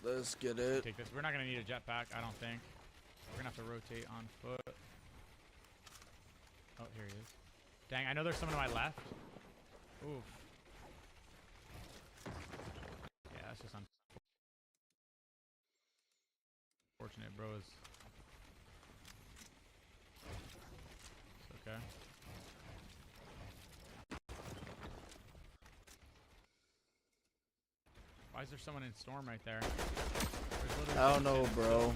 Let's get it. Take this. We're not gonna need a jetpack, I don't think. We're gonna have to rotate on foot. Oh, here he is. Dang, I know there's someone to my left. Oof. Yeah, that's just unfortunate, bro. It's okay. Why is there someone in storm right there? I don't know, bro.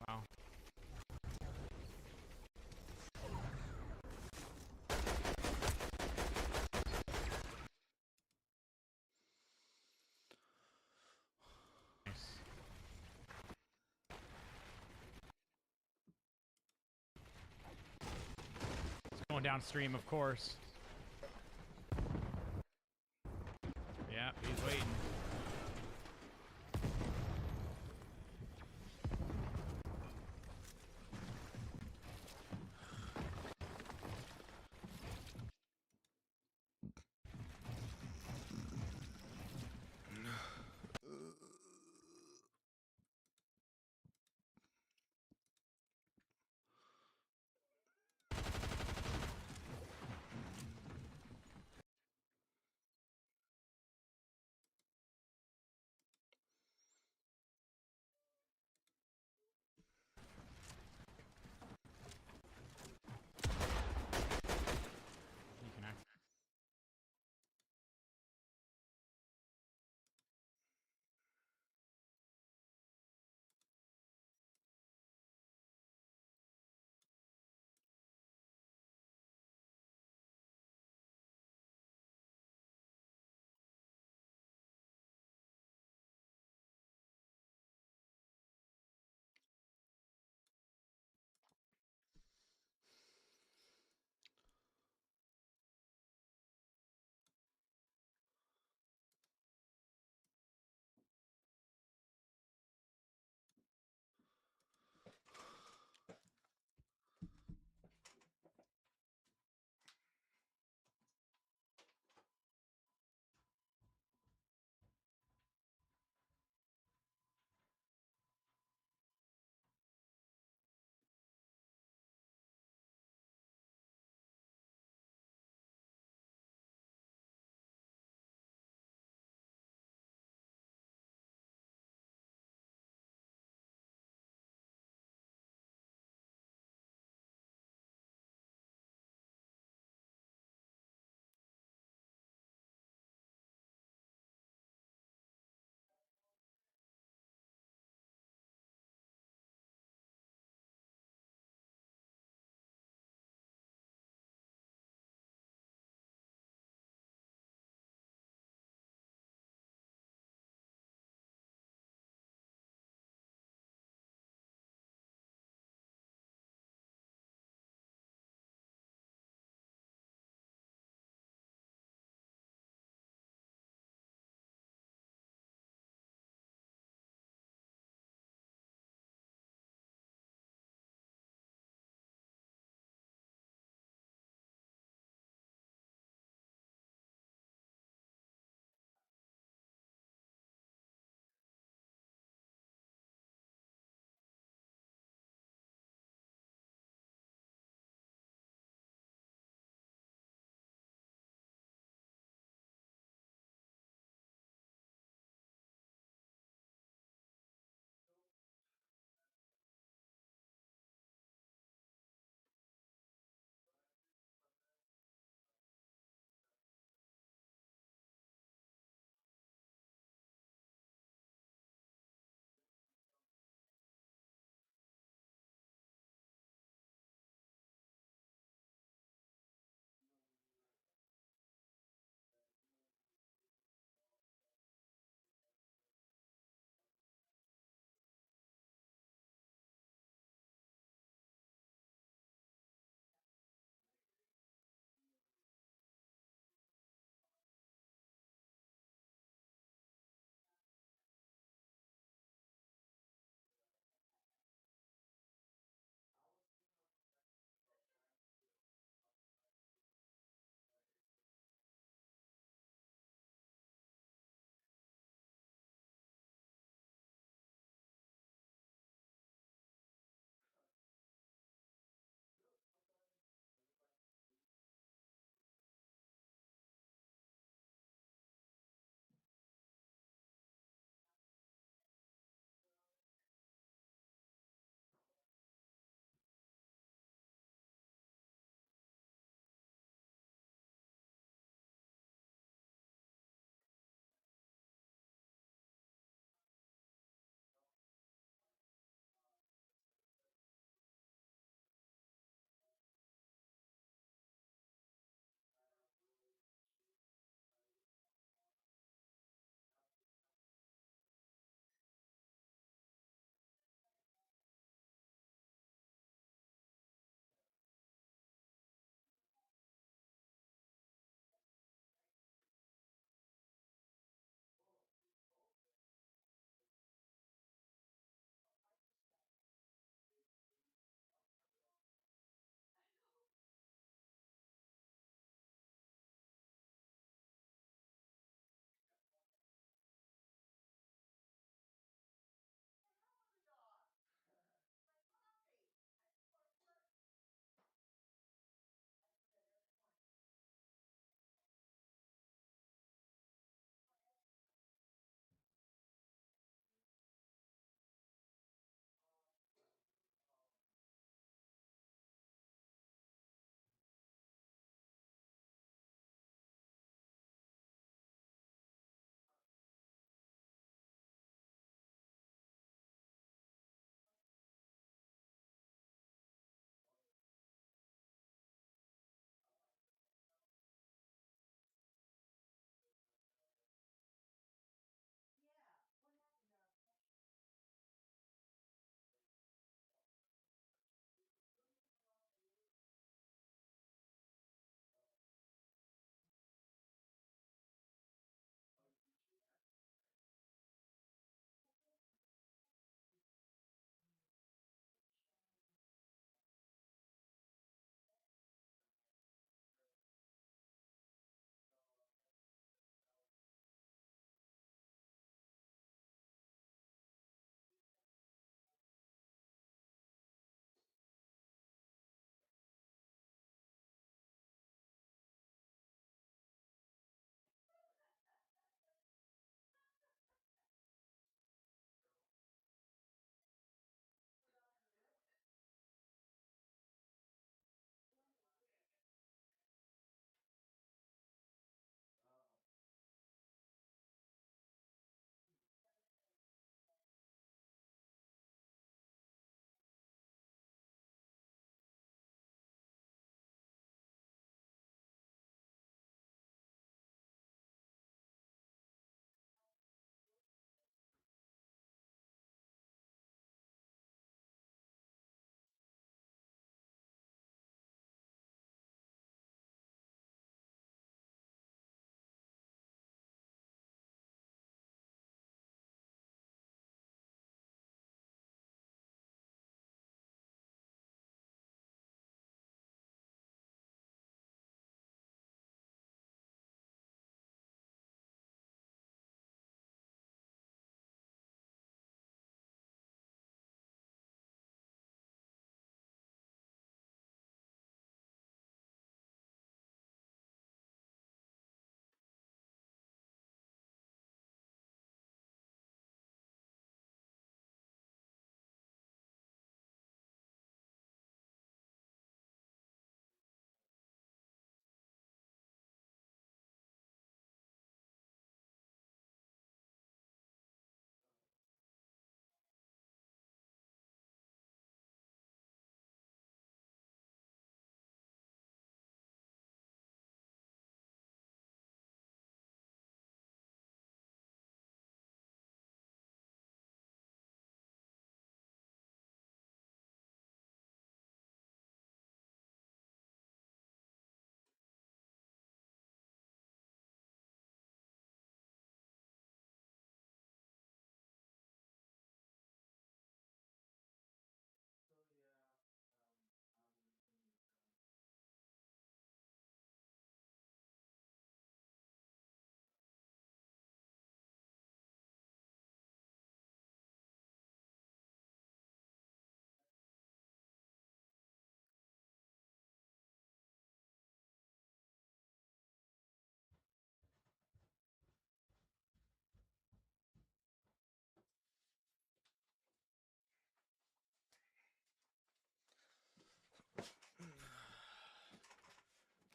Wow. Nice. It's going downstream, of course. Yeah, he's waiting.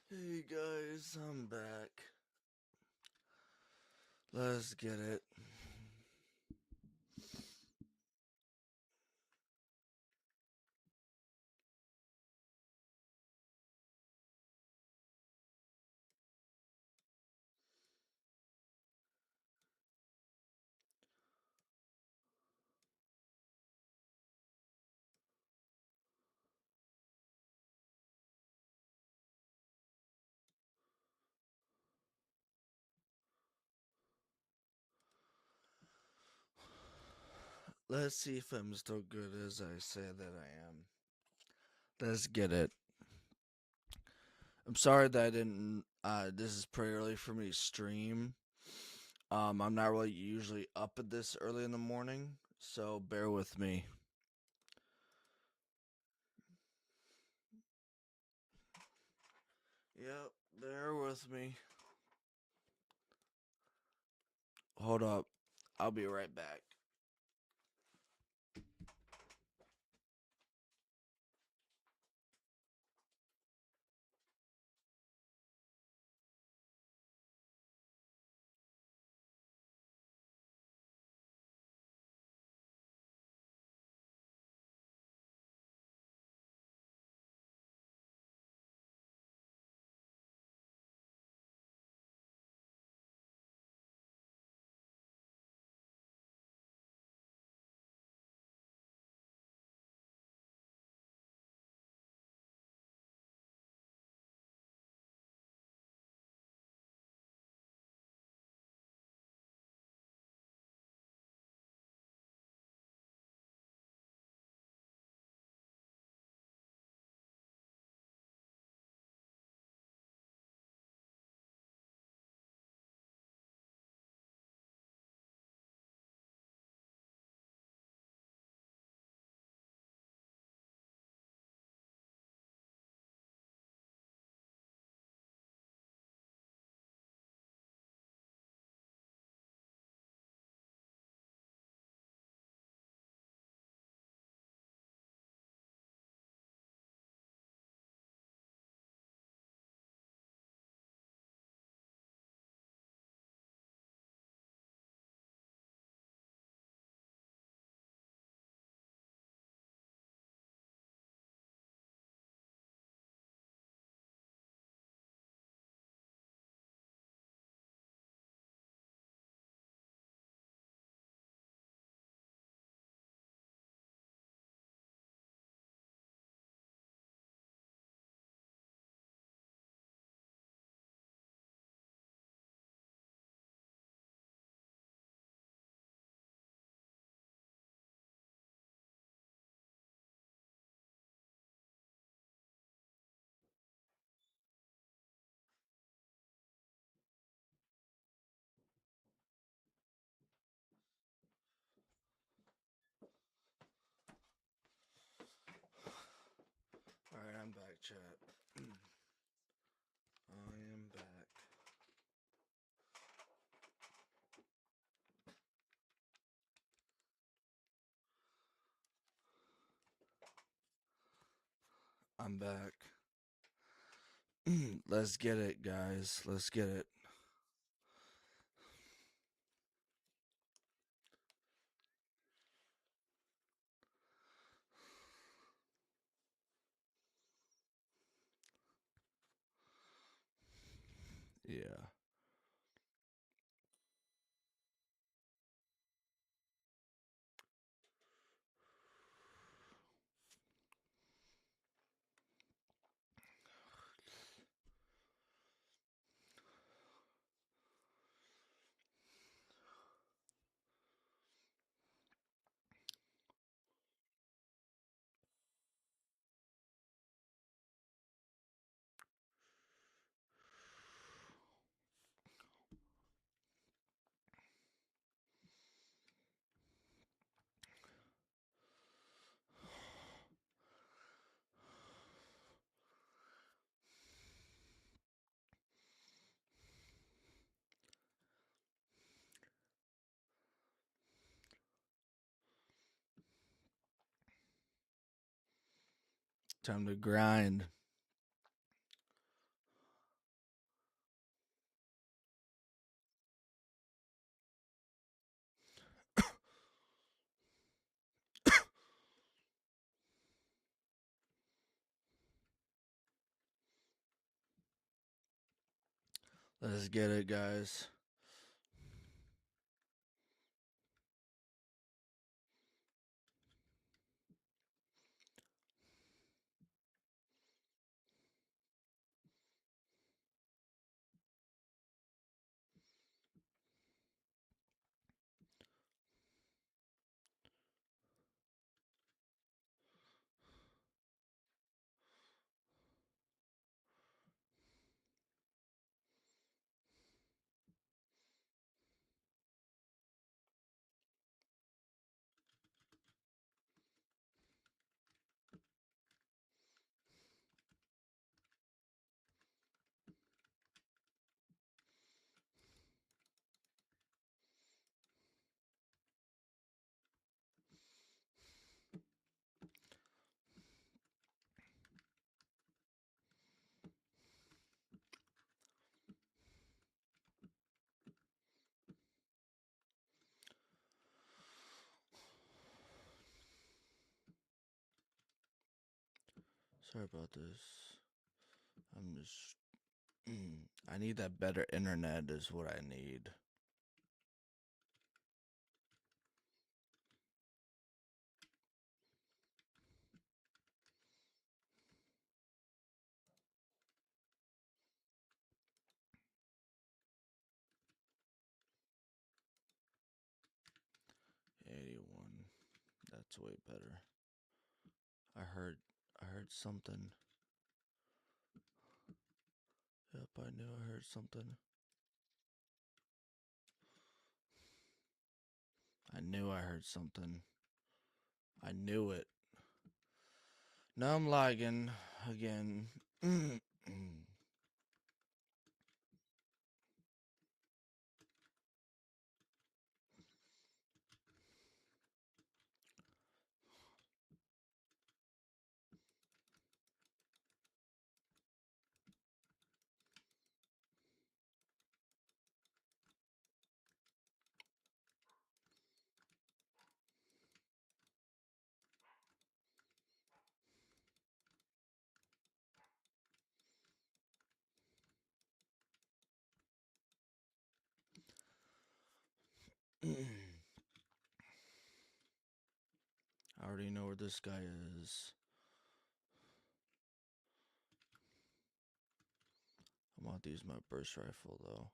Hey guys, I'm back. Let's get it. Let's see if I'm still good as I say that I am. Let's get it. I'm sorry that I didn't. This is pretty early for me to stream. I'm not really usually up at this early in the morning, so bear with me. Yep, bear with me. Hold up. I'll be right back. Alright, I'm back, chat. I am back. I'm back. Let's get it, guys. Let's get it. Yeah. Time to grind. Let's get it, guys. Sorry about this. I'm just. I need that better internet, is what I need. $81. That's way better. I heard. I heard something. Yep, I knew I heard something. I knew I heard something. I knew it. Now I'm lagging again. I already know where this guy is. I want to use my burst rifle though.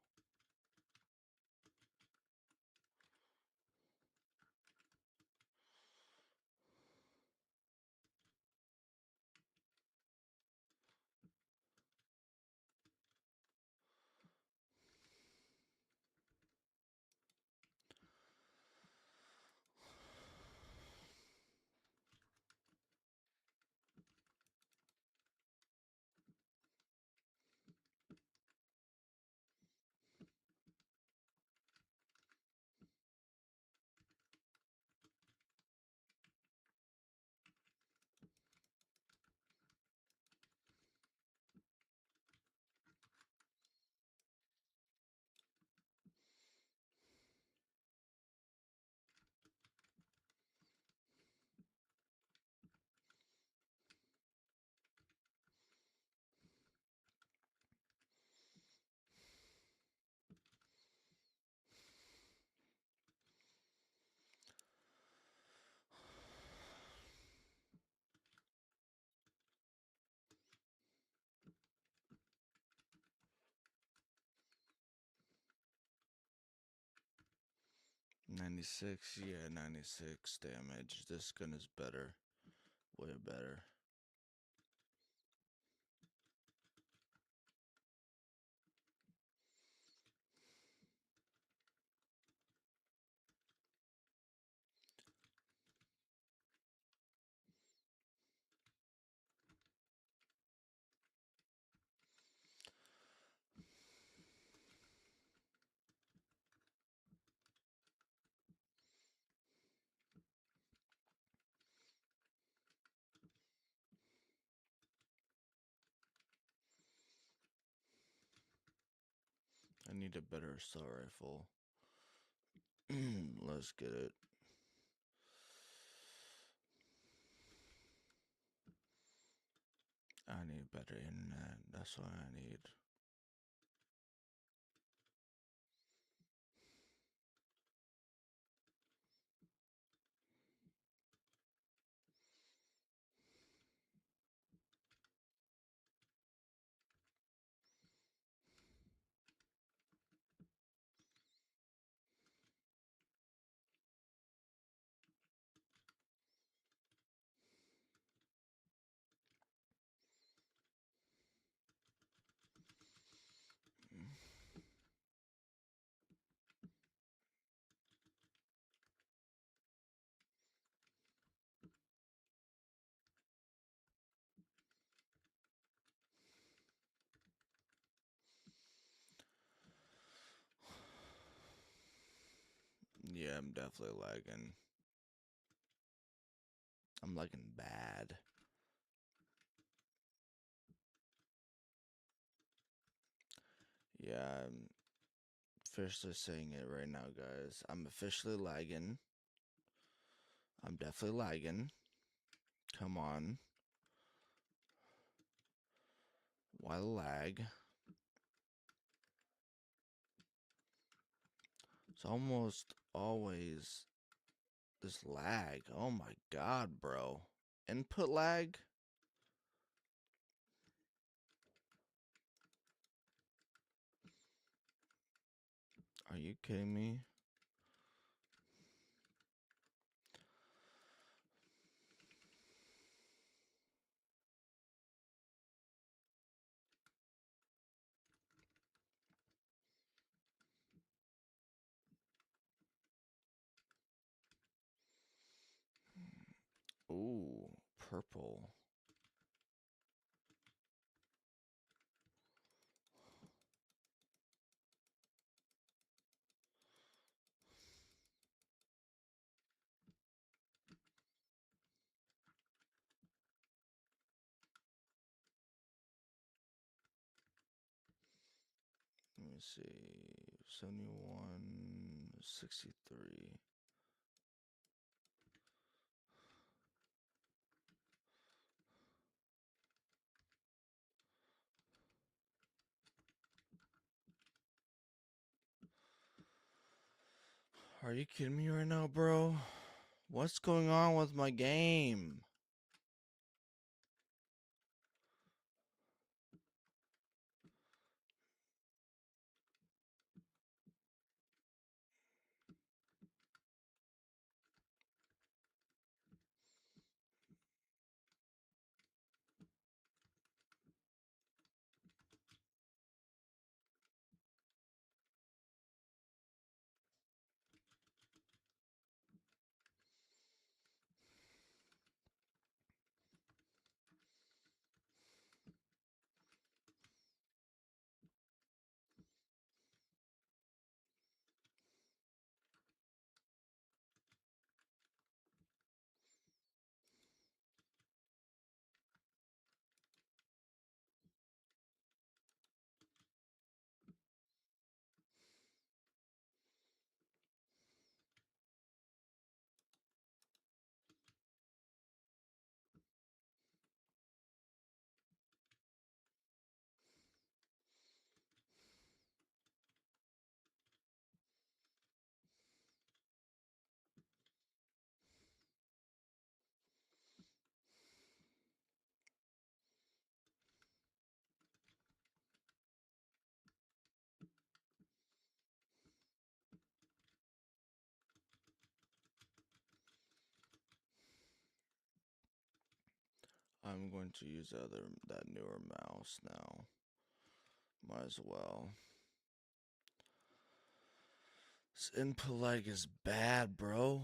$96, yeah, 96 damage. This gun is better. Way better. I need a better assault rifle. Let's get it. I need better internet. That's what I need. Yeah, I'm definitely lagging. I'm lagging bad. Yeah, I'm officially saying it right now, guys. I'm officially lagging. I'm definitely lagging. Come on. Why lag? It's almost always this lag. Oh my god, bro. Input lag? Are you kidding me? Ooh, purple. Let me see. 71, 63. Are you kidding me right now, bro? What's going on with my game? I'm going to use that newer mouse now. Might as well. This input lag is bad, bro.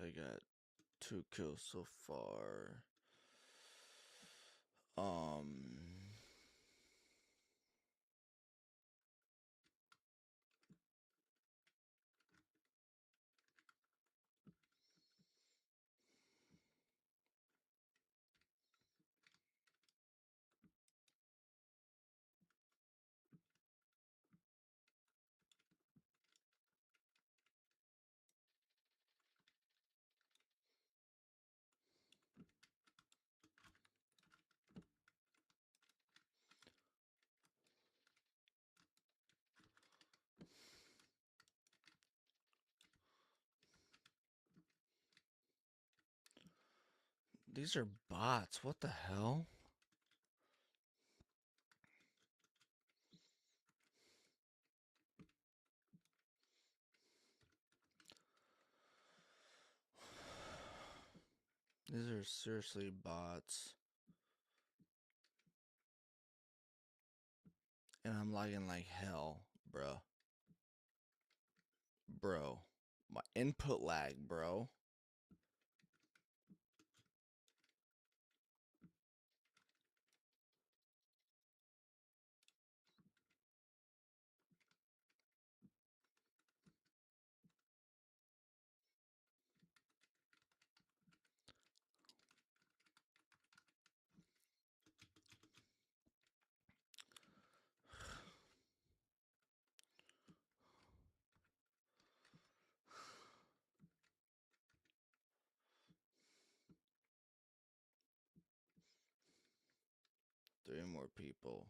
I got 2 kills so far. Um, These are bots. What the hell? These are seriously bots. And I'm lagging like hell, bro. Bro. My input lag, bro. Three more people.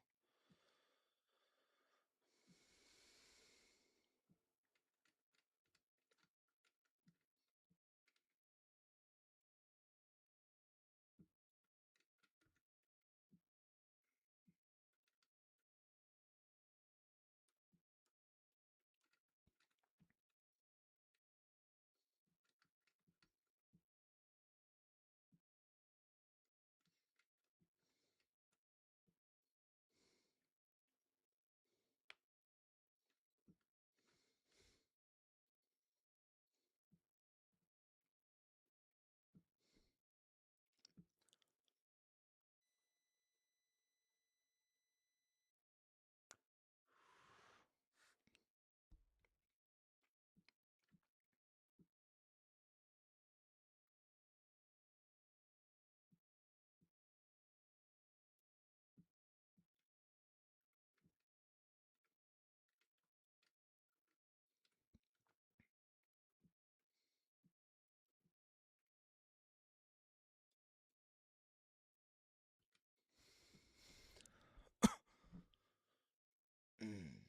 Mm.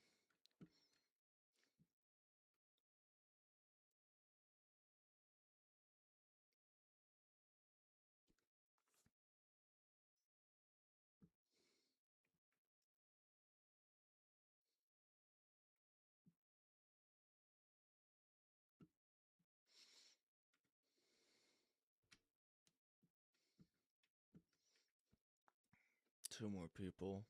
Two more people.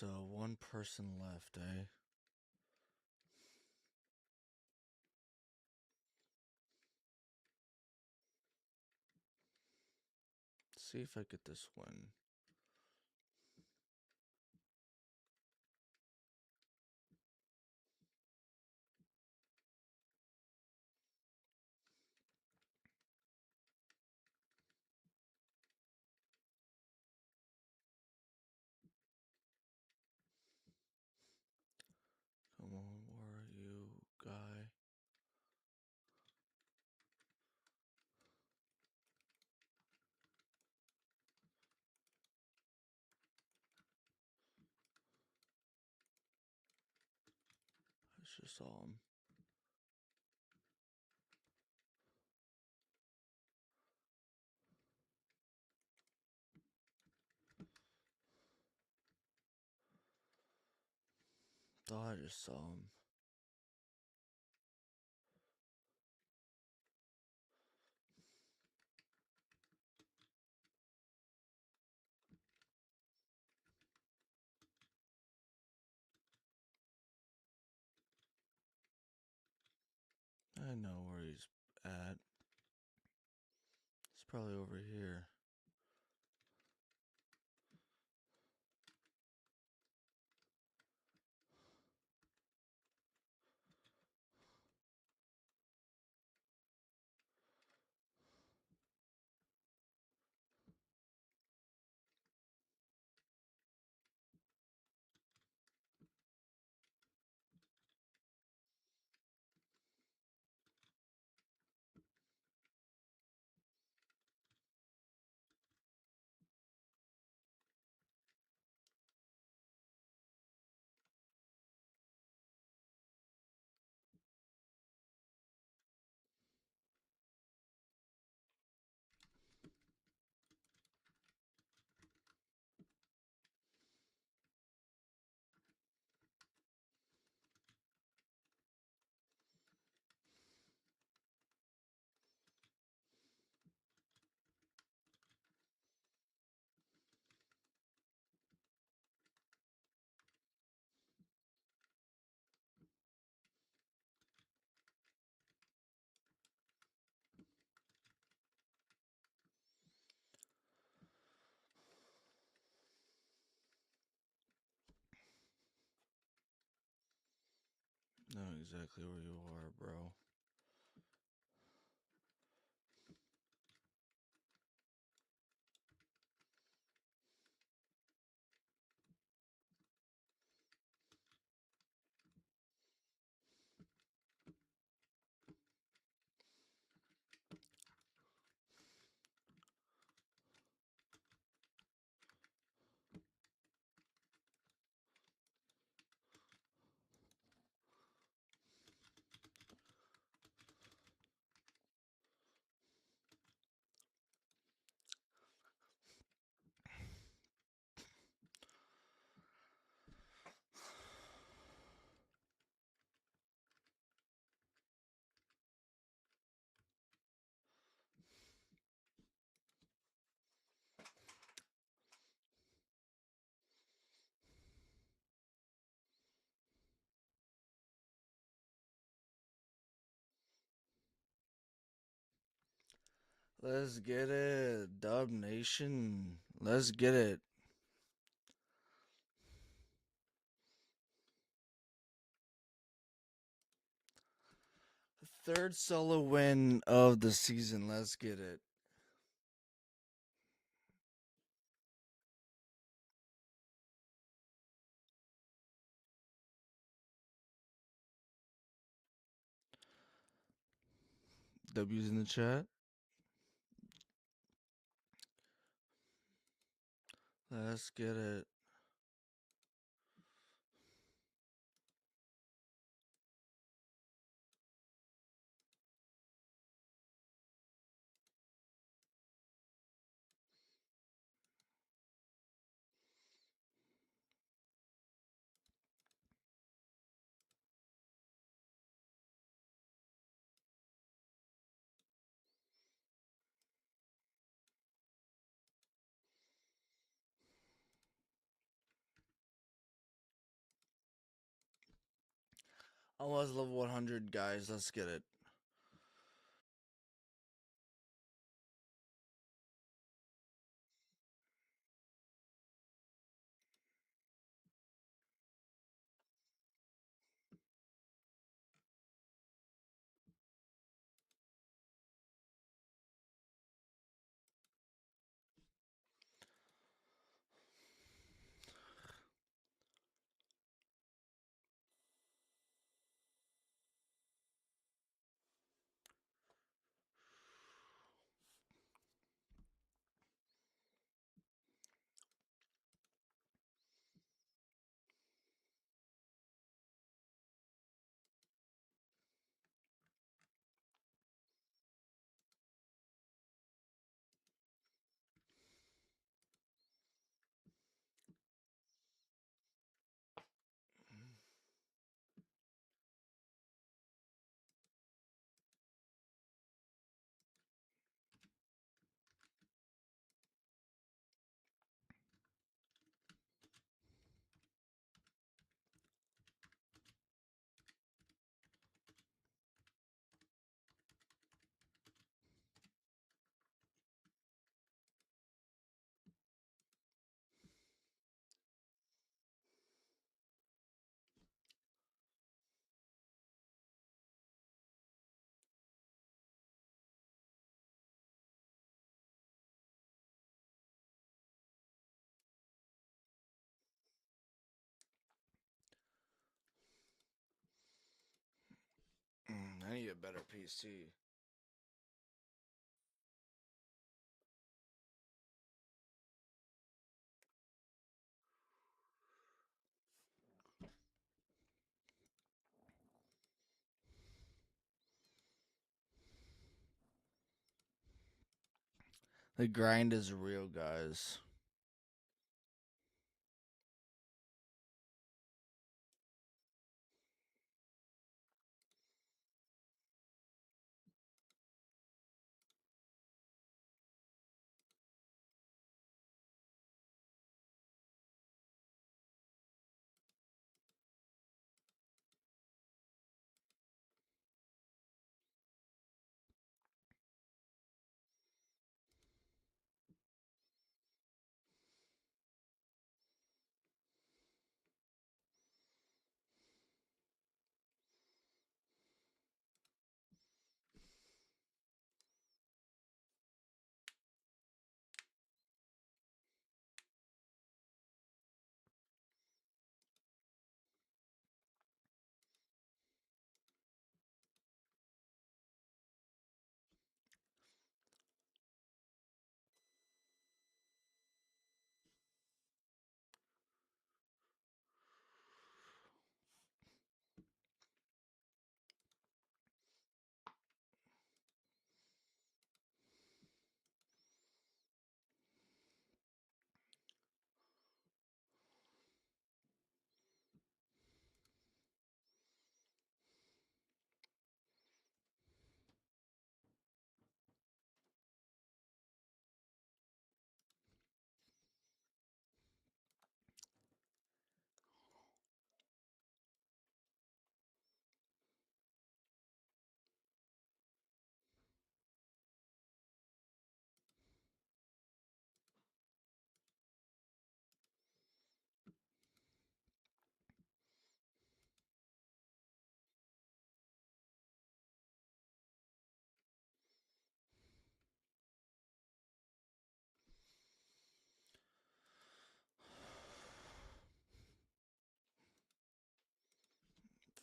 So one person left, eh? See if I get this one. Come on, where are you, guy? I just saw him. Thought I just saw him. I know where he's at. He's probably over here. exactly where you are, bro. Let's get it, Dub Nation. Let's get it. Third solo win of the season. Let's get it. W's in the chat. Let's get it. I was level 100, guys. Let's get it. I need a better PC. The grind is real, guys.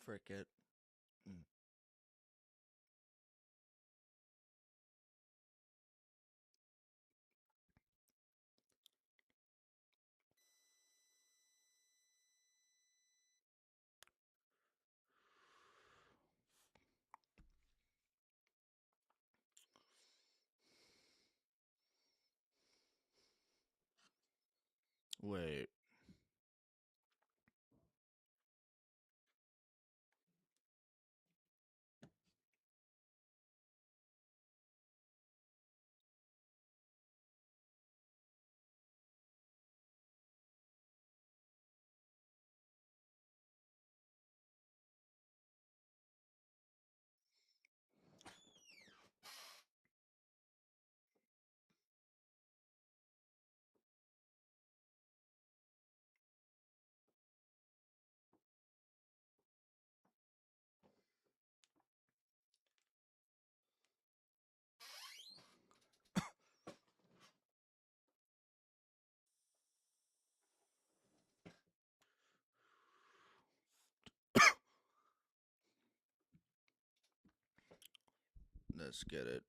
Cricket. Mm. Wait. Let's get it.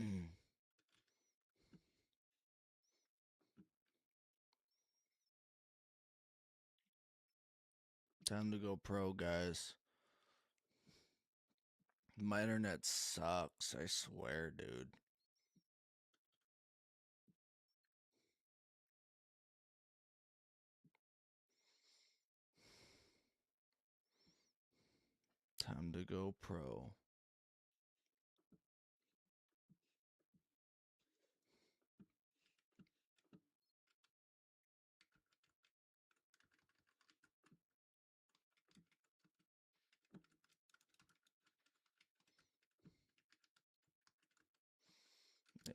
Mm. Time to go pro, guys. My internet sucks, I swear, dude. Time to go pro.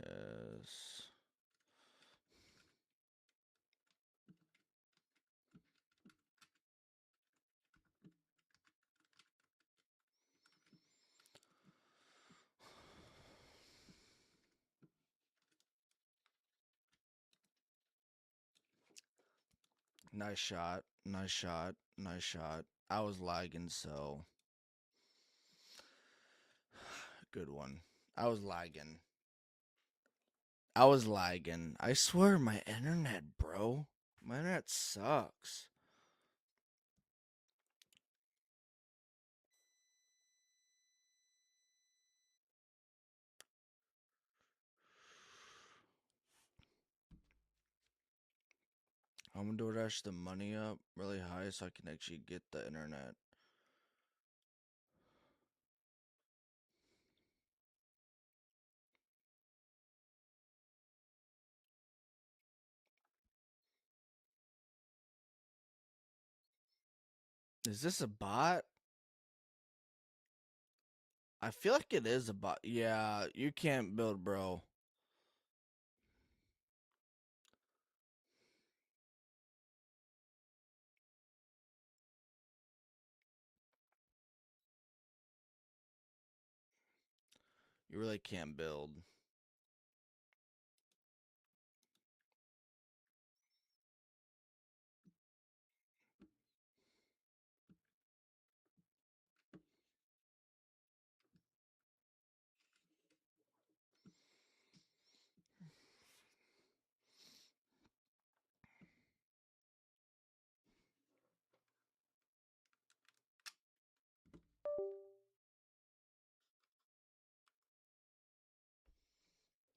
Yes. Nice shot. Nice shot. Nice shot. I was lagging, so good one. I was lagging. I was lagging. I swear my internet, bro. My internet sucks. I'm gonna do dash the money up really high so I can actually get the internet. Is this a bot? I feel like it is a bot. Yeah, you can't build, bro. You really can't build.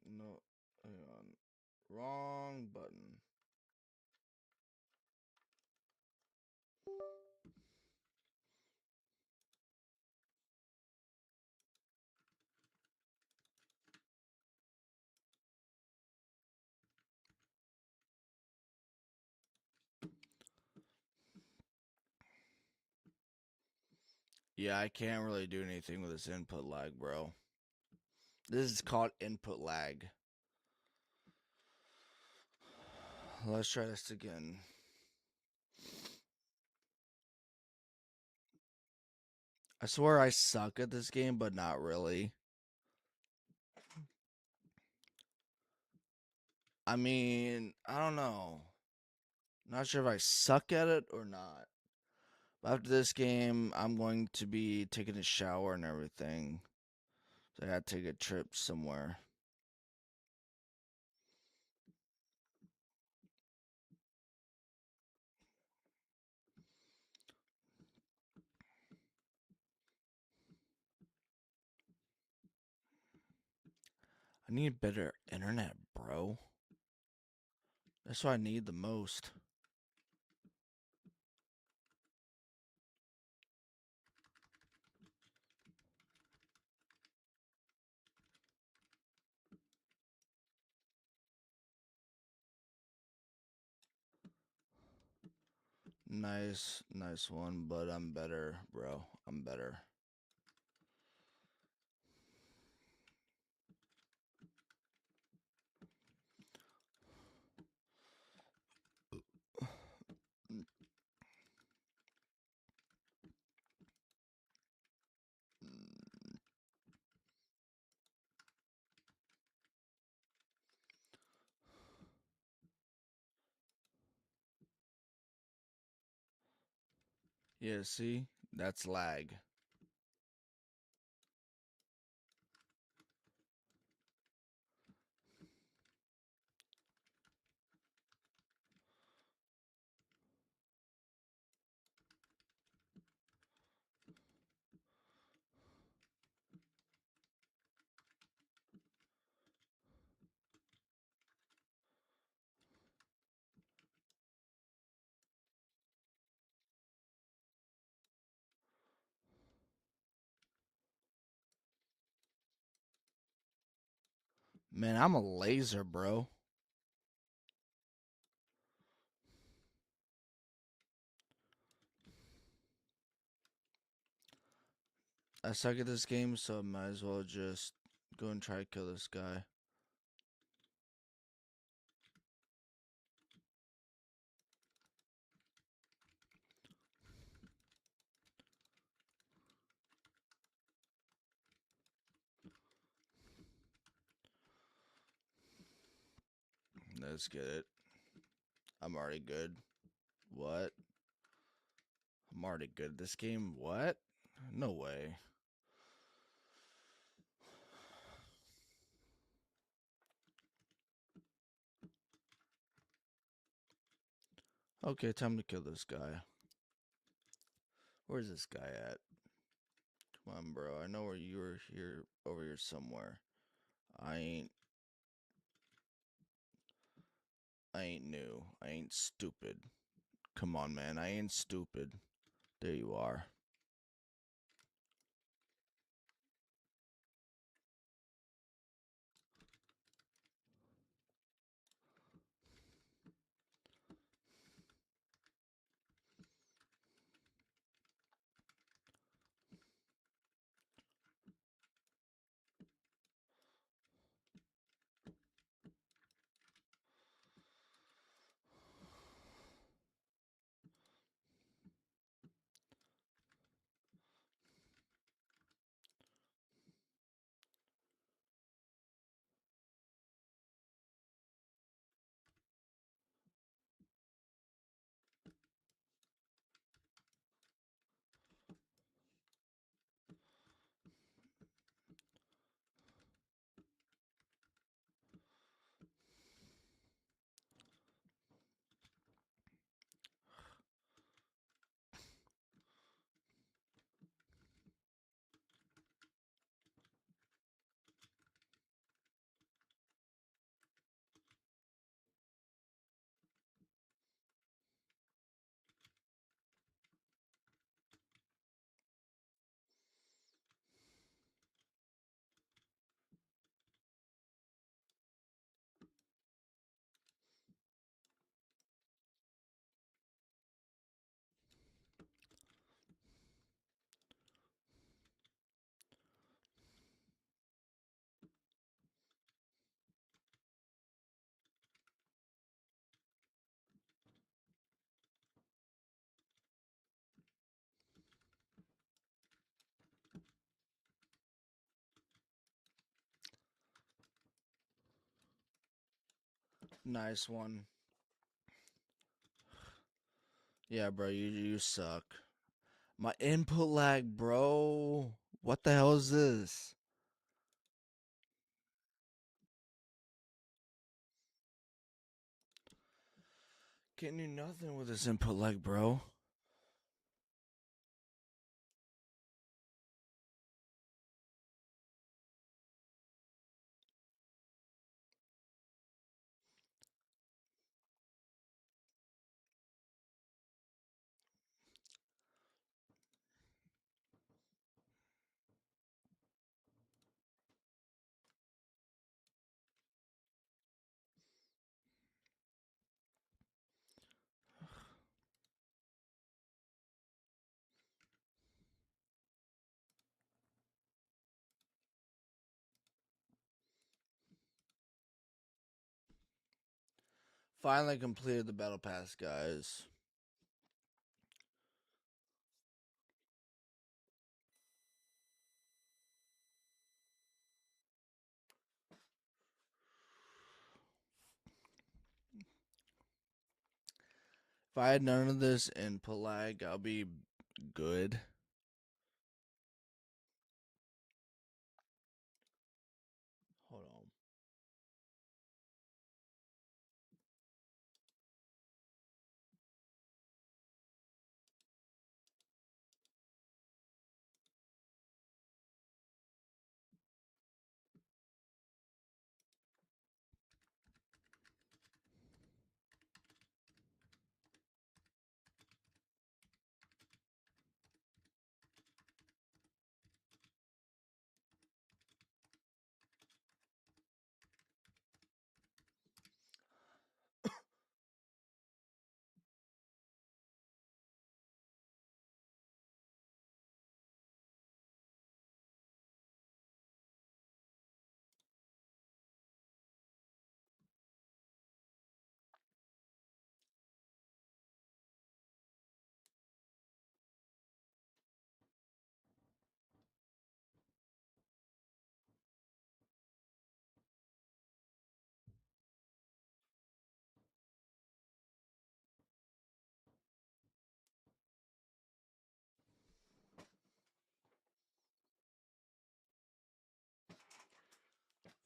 No, hang on. Wrong button. Yeah, I can't really do anything with this input lag, bro. This is called input lag. Let's try this again. I swear I suck at this game, but not really. I mean, I don't know. Not sure if I suck at it or not. But after this game, I'm going to be taking a shower and everything. So I gotta take a trip somewhere. I need better internet, bro. That's what I need the most. Nice one, but I'm better, bro. I'm better. Yeah, see? That's lag. Man, I'm a laser, bro. I suck at this game, so I might as well just go and try to kill this guy. Let's get it. I'm already good. What? I'm already good at this game? What? No way. Okay, time to kill this guy. Where's this guy at? Come on, bro. I know where you were here, over here somewhere. I ain't. I ain't new. I ain't stupid. Come on, man. I ain't stupid. There you are. Nice one. Yeah, bro, you suck. My input lag, bro. What the hell is this? Can't do nothing with this input lag, bro. Finally completed the battle pass, guys. If I had none of this input lag, I'll be good. Hold on.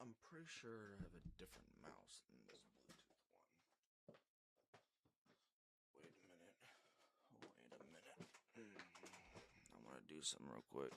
I'm pretty sure I have a different mouse than this Bluetooth one. Wait a minute. Wait a minute. I want to do something real quick.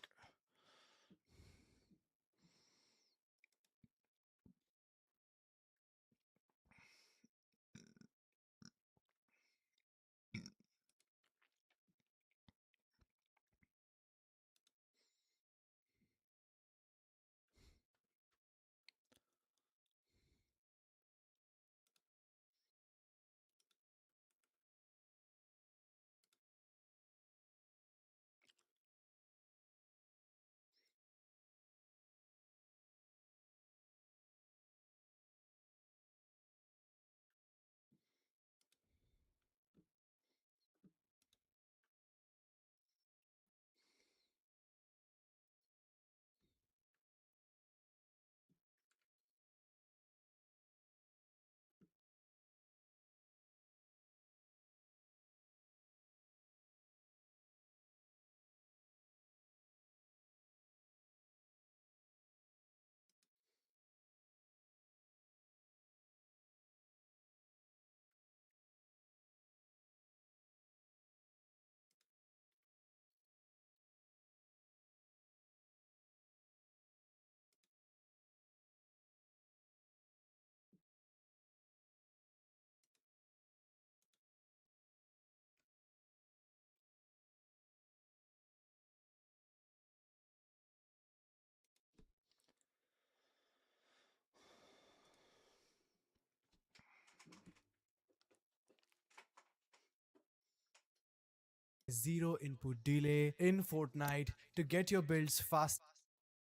Zero input delay in Fortnite to get your builds fast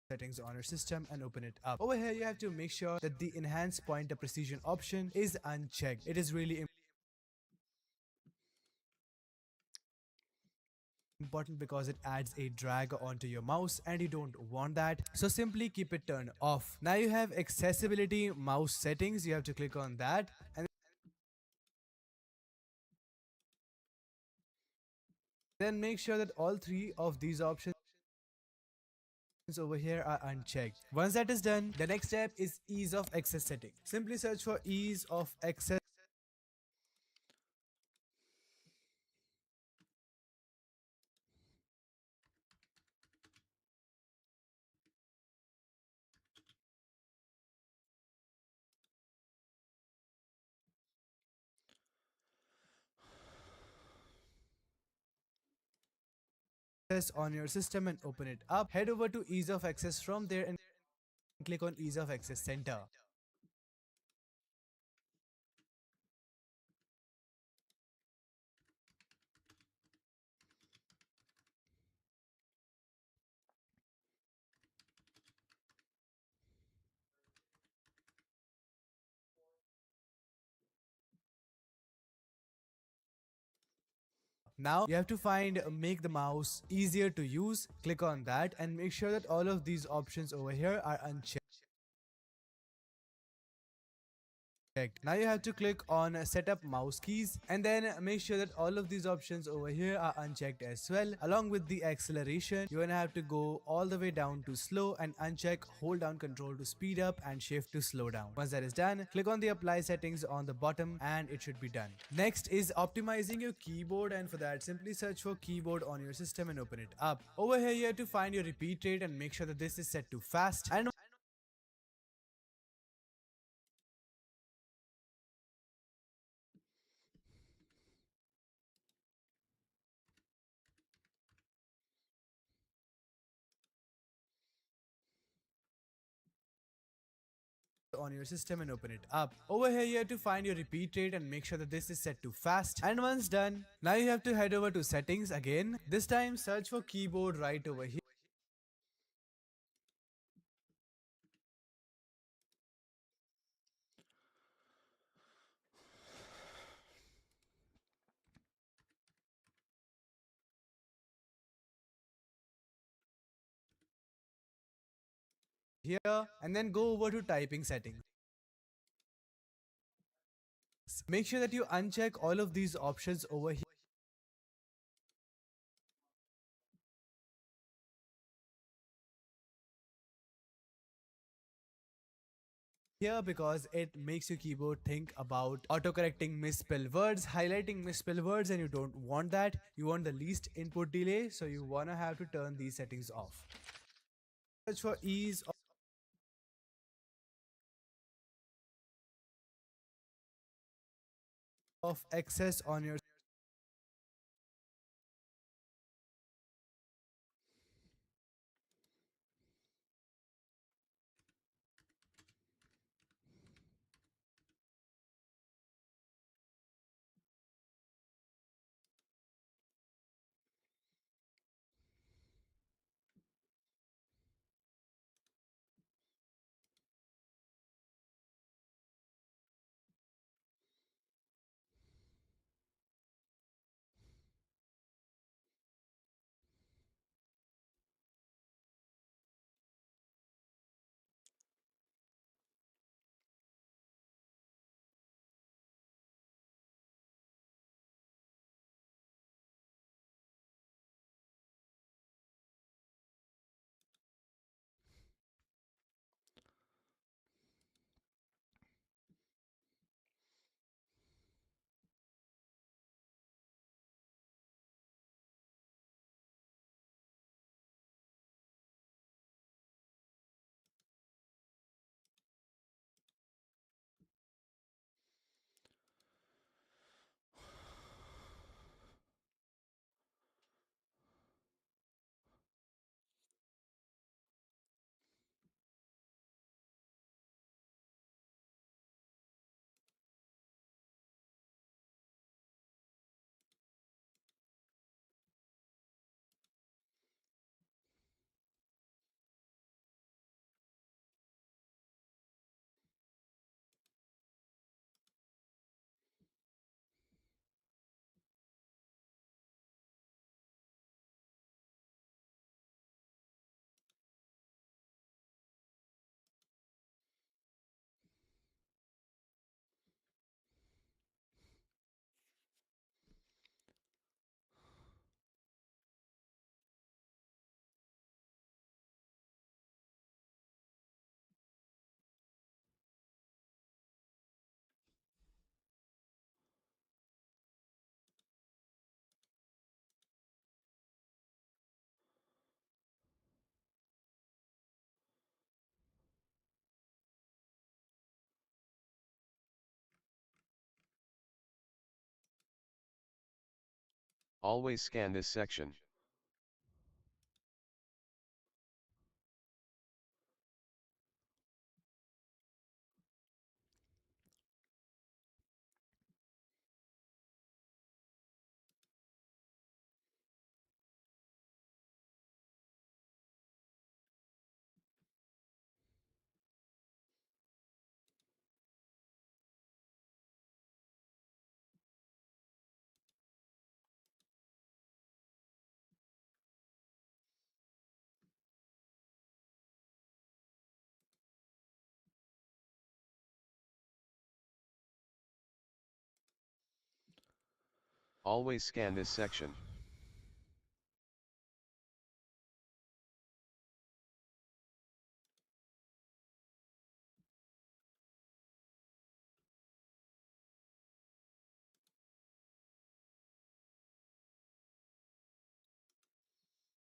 settings on your system and open it up. Over here, you have to make sure that the enhanced pointer precision option is unchecked. It is really important because it adds a drag onto your mouse and you don't want that. So simply keep it turned off. Now you have accessibility mouse settings. You have to click on that and Then make sure that all three of these options over here are unchecked. Once that is done, the next step is ease of access setting. Simply search for ease of access on your system and open it up. Head over to ease of access from there and click on ease of access center. Now you have to find make the mouse easier to use. Click on that and make sure that all of these options over here are unchecked. Now you have to click on setup mouse keys and then make sure that all of these options over here are unchecked as well. Along with the acceleration, you're gonna have to go all the way down to slow and uncheck hold down control to speed up and shift to slow down. Once that is done, click on the apply settings on the bottom and it should be done. Next is optimizing your keyboard, and for that simply search for keyboard on your system and open it up. Over here you have to find your repeat rate and make sure that this is set to fast, and on your system and open it up. Over here you have to find your repeat rate and make sure that this is set to fast, and once done, now you have to head over to settings again. This time search for keyboard right over here and then go over to typing settings. Make sure that you uncheck all of these options over here because it makes your keyboard think about autocorrecting misspelled words, highlighting misspelled words, and you don't want that. You want the least input delay, so you wanna have to turn these settings off. Search for ease of access on your Always scan this section. Always scan this section.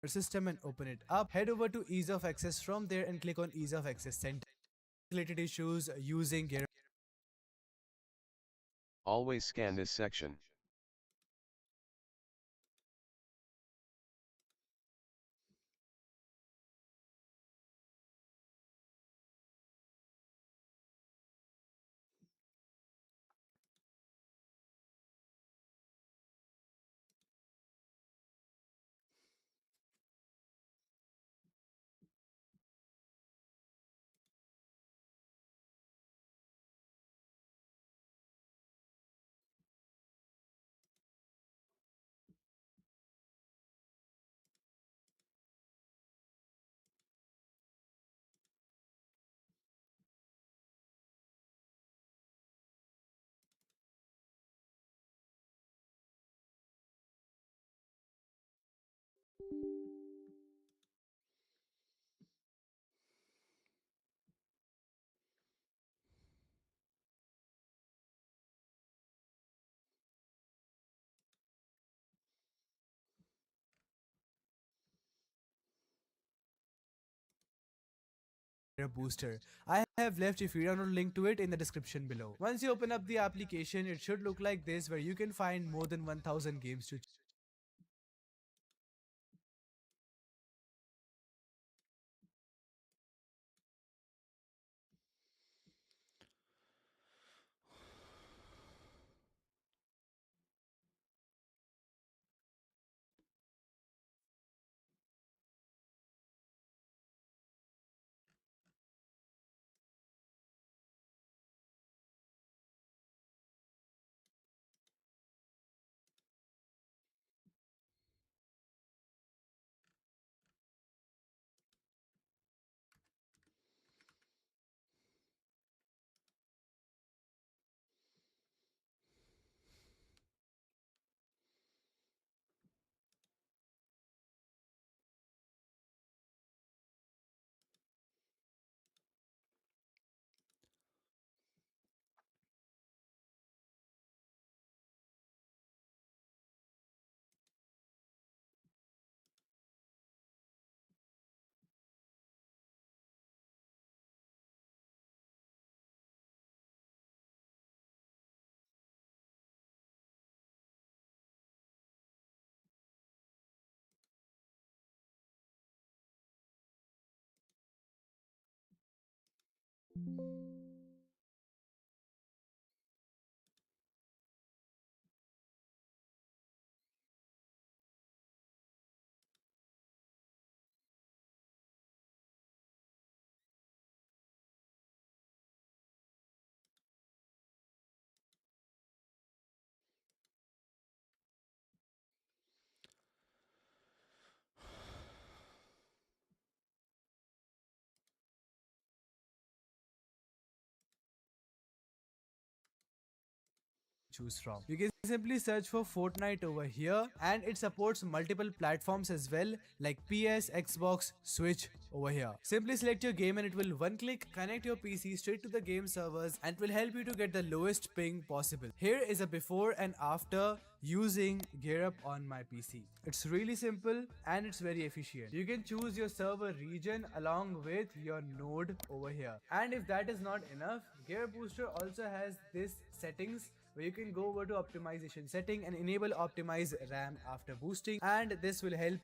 System and open it up. Head over to ease of access from there and click on ease of access center. Related issues using gear. Always scan this section. Booster. I have left a free download link to it in the description below. Once you open up the application, it should look like this where you can find more than 1000 games to choose from. You can simply search for Fortnite over here, and it supports multiple platforms as well, like PS, Xbox, Switch over here. Simply select your game and it will one click connect your PC straight to the game servers and will help you to get the lowest ping possible. Here is a before and after using GearUp on my PC. It's really simple and it's very efficient. You can choose your server region along with your node over here. And if that is not enough, Gear Booster also has this settings where you can go over to optimization setting and enable optimize RAM after boosting, and this will help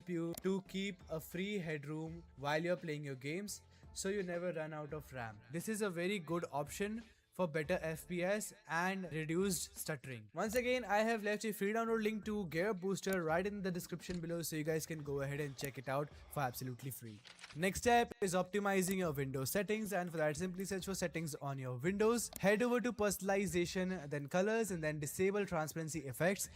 you to keep a free headroom while you're playing your games so you never run out of RAM. This is a very good option for better FPS and reduced stuttering. Once again, I have left a free download link to Gear Booster right in the description below, so you guys can go ahead and check it out for absolutely free. Next step is optimizing your Windows settings, and for that simply search for settings on your Windows. Head over to personalization, then colors, and then disable transparency effects.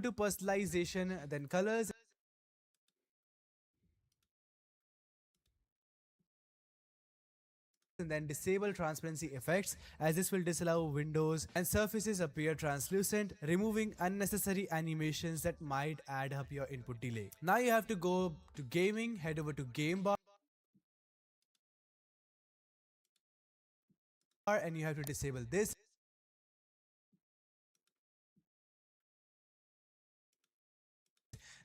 To personalization, then colors, and then disable transparency effects, as this will disallow windows and surfaces appear translucent, removing unnecessary animations that might add up your input delay. Now you have to go to gaming, head over to game bar, and you have to disable this.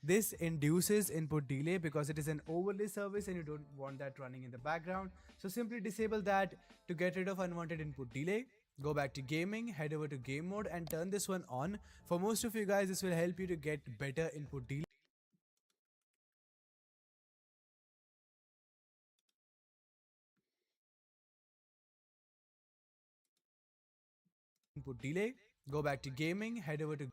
This induces input delay because it is an overlay service and you don't want that running in the background. So simply disable that to get rid of unwanted input delay. Go back to gaming, head over to game mode and turn this one on. For most of you guys, this will help you to get better input delay. Go back to gaming, head over to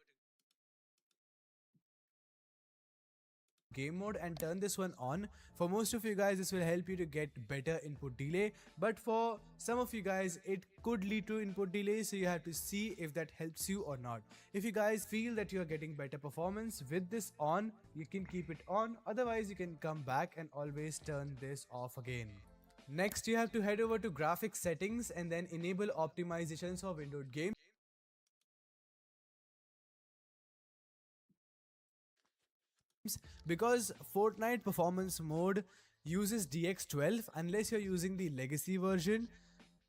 game mode and turn this one on. For most of you guys, this will help you to get better input delay, but for some of you guys it could lead to input delay, so you have to see if that helps you or not. If you guys feel that you are getting better performance with this on, you can keep it on, otherwise you can come back and always turn this off again. Next, you have to head over to graphics settings and then enable optimizations for windowed games, because Fortnite performance mode uses DX12 unless you're using the legacy version.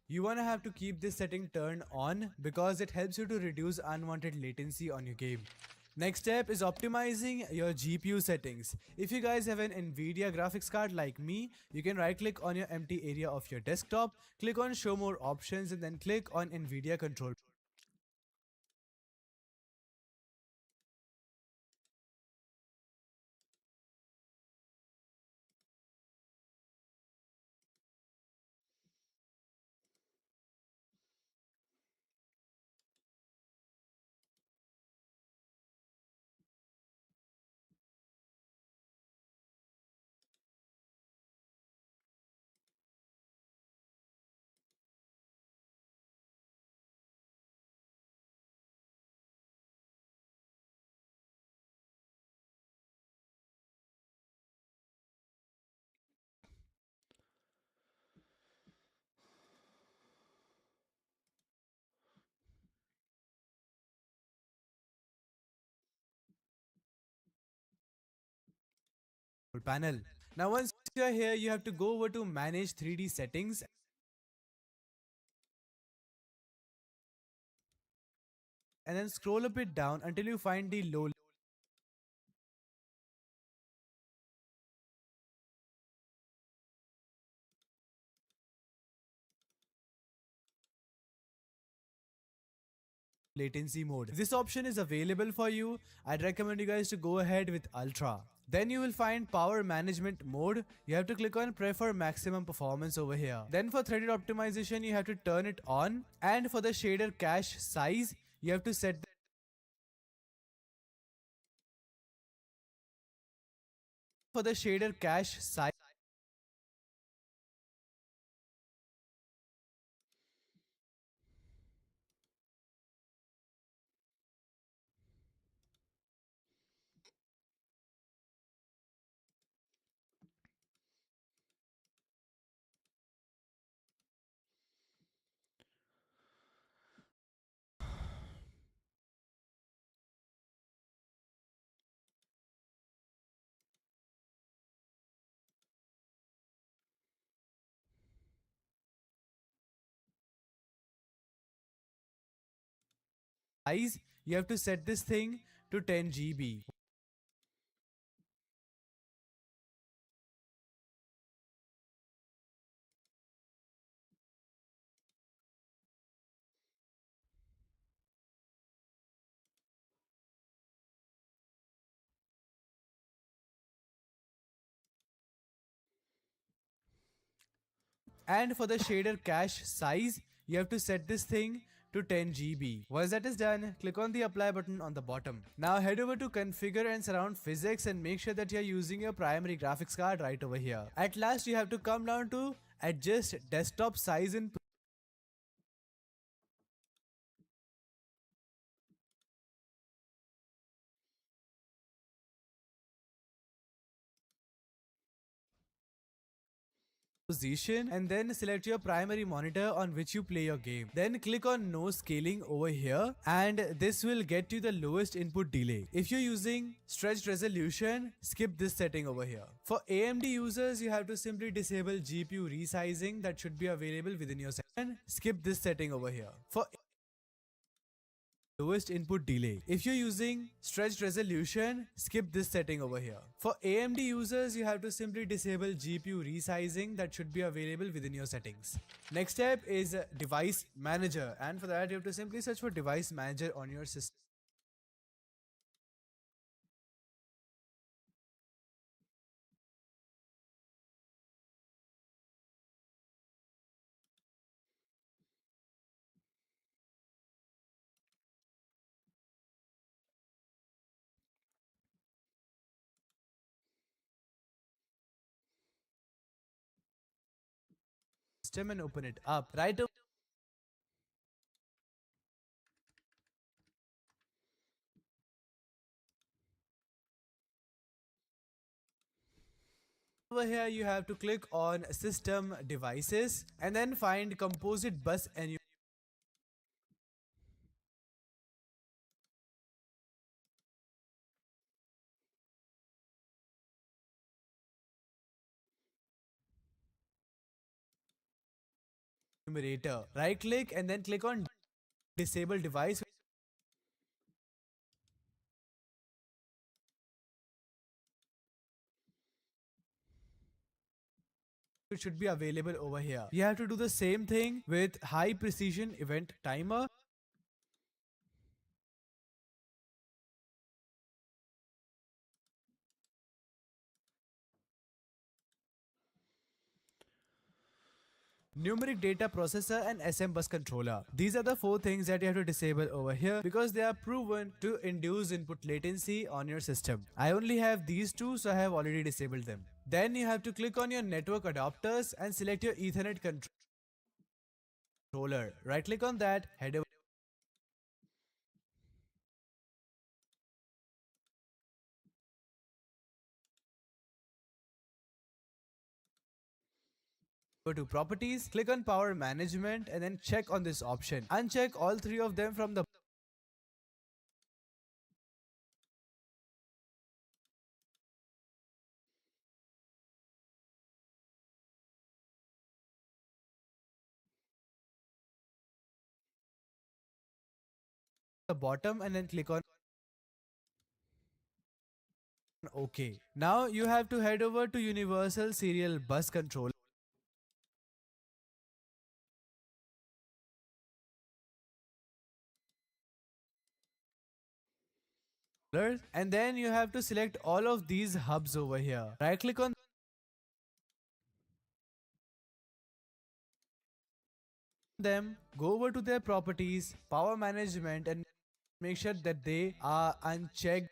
You wanna have to keep this setting turned on because it helps you to reduce unwanted latency on your game. Next step is optimizing your GPU settings. If you guys have an Nvidia graphics card like me, you can right click on your empty area of your desktop, click on show more options and then click on Nvidia control panel. Now once you're here, you have to go over to manage 3D settings and then scroll a bit down until you find the low latency mode. If this option is available for you, I'd recommend you guys to go ahead with Ultra. Then you will find power management mode. You have to click on prefer maximum performance over here. Then for threaded optimization, you have to turn it on. And for the shader cache size, you have to set for the shader cache size size, you have to set this thing to 10 GB. And for the shader cache size, you have to set this thing to 10 GB. Once that is done, click on the apply button on the bottom. Now head over to configure and surround physics and make sure that you are using your primary graphics card right over here. At last, you have to come down to adjust desktop size in position and then select your primary monitor on which you play your game. Then click on no scaling over here and this will get you the lowest input delay. If you're using stretched resolution, skip this setting over here. For AMD users, you have to simply disable GPU resizing that should be available within your section. Skip this setting over here. For lowest input delay. If you're using stretched resolution, skip this setting over here. For AMD users, you have to simply disable GPU resizing that should be available within your settings. Next step is device manager, and for that you have to simply search for device manager on your system. And open it up. Right over here, you have to click on system devices and then find composite bus enumerator. Right click and then click on disable device. It should be available over here. You have to do the same thing with high precision event timer. Numeric data processor and SM bus controller. These are the four things that you have to disable over here because they are proven to induce input latency on your system. I only have these two, so I have already disabled them. Then you have to click on your network adapters and select your Ethernet controller. Right click on that, head over to properties, click on power management and then check on this option. Uncheck all three of them from the bottom and then click on OK. Now you have to head over to Universal Serial Bus Controller and then you have to select all of these hubs over here. Right click on them, go over to their properties, power management and make sure that they are unchecked.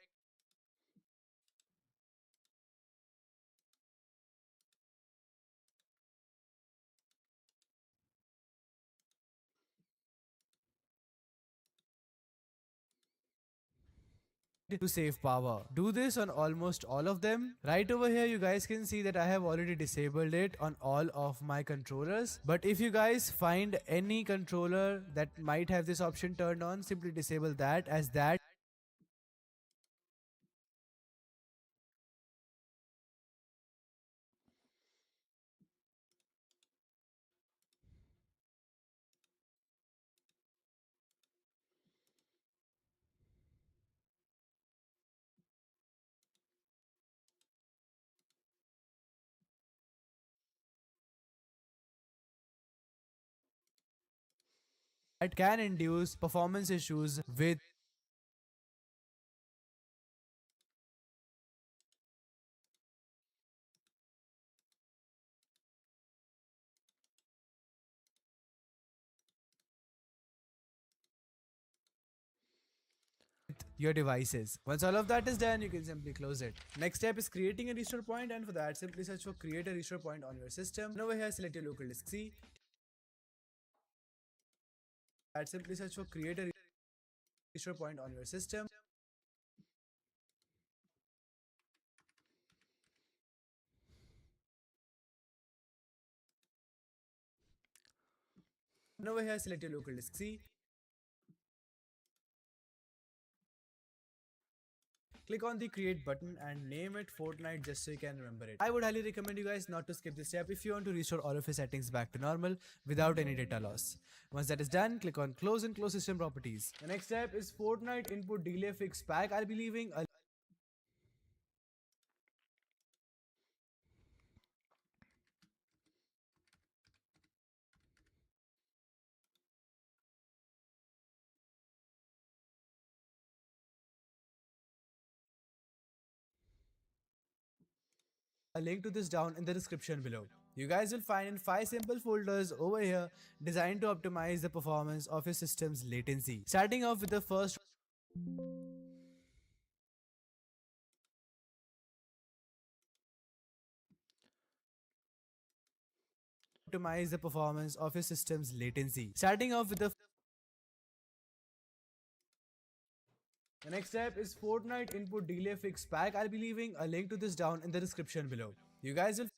To save power. Do this on almost all of them. Right over here you guys can see that I have already disabled it on all of my controllers, but if you guys find any controller that might have this option turned on, simply disable that, as that can induce performance issues with your devices. Once all of that is done, you can simply close it. Next step is creating a restore point, and for that, simply search for create a restore point on your system. And over here, select your local disk C. And simply search for create a restore point on your system. And over here, select your local disk C. Click on the create button and name it Fortnite just so you can remember it. I would highly recommend you guys not to skip this step if you want to restore all of your settings back to normal without any data loss. Once that is done, click on close and close system properties. The next step is Fortnite input delay fix pack. I'll be leaving a link to this down in the description below. You guys will find in 5 simple folders over here designed to optimize the performance of your system's latency. Starting off with the first optimize the performance of your system's latency. Starting off with the next step is Fortnite input delay fix pack. I'll be leaving a link to this down in the description below. You guys will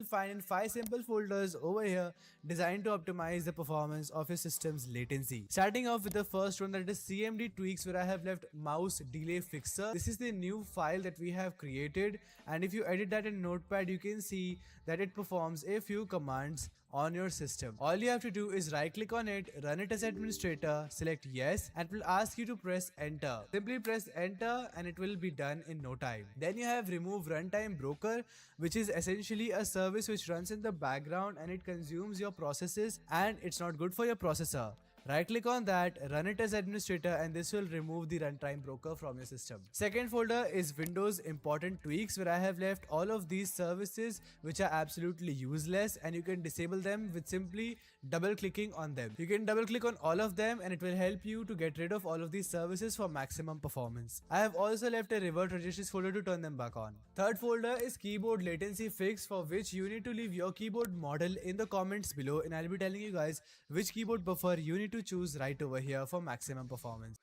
find in 5 simple folders over here designed to optimize the performance of your system's latency. Starting off with the first one, that is CMD tweaks, where I have left mouse delay fixer. This is the new file that we have created, and if you edit that in Notepad, you can see that it performs a few commands on your system. All you have to do is right click on it, run it as administrator, select yes, and it will ask you to press enter. Simply press enter and it will be done in no time. Then you have remove runtime broker, which is essentially a service which runs in the background and it consumes your processes and it's not good for your processor. Right click on that, run it as administrator, and this will remove the runtime broker from your system. Second folder is Windows important tweaks, where I have left all of these services which are absolutely useless, and you can disable them with simply double clicking on them. You can double click on all of them and it will help you to get rid of all of these services for maximum performance. I have also left a revert registries folder to turn them back on. Third folder is keyboard latency fix, for which you need to leave your keyboard model in the comments below, and I'll be telling you guys which keyboard buffer you need to choose right over here for maximum performance.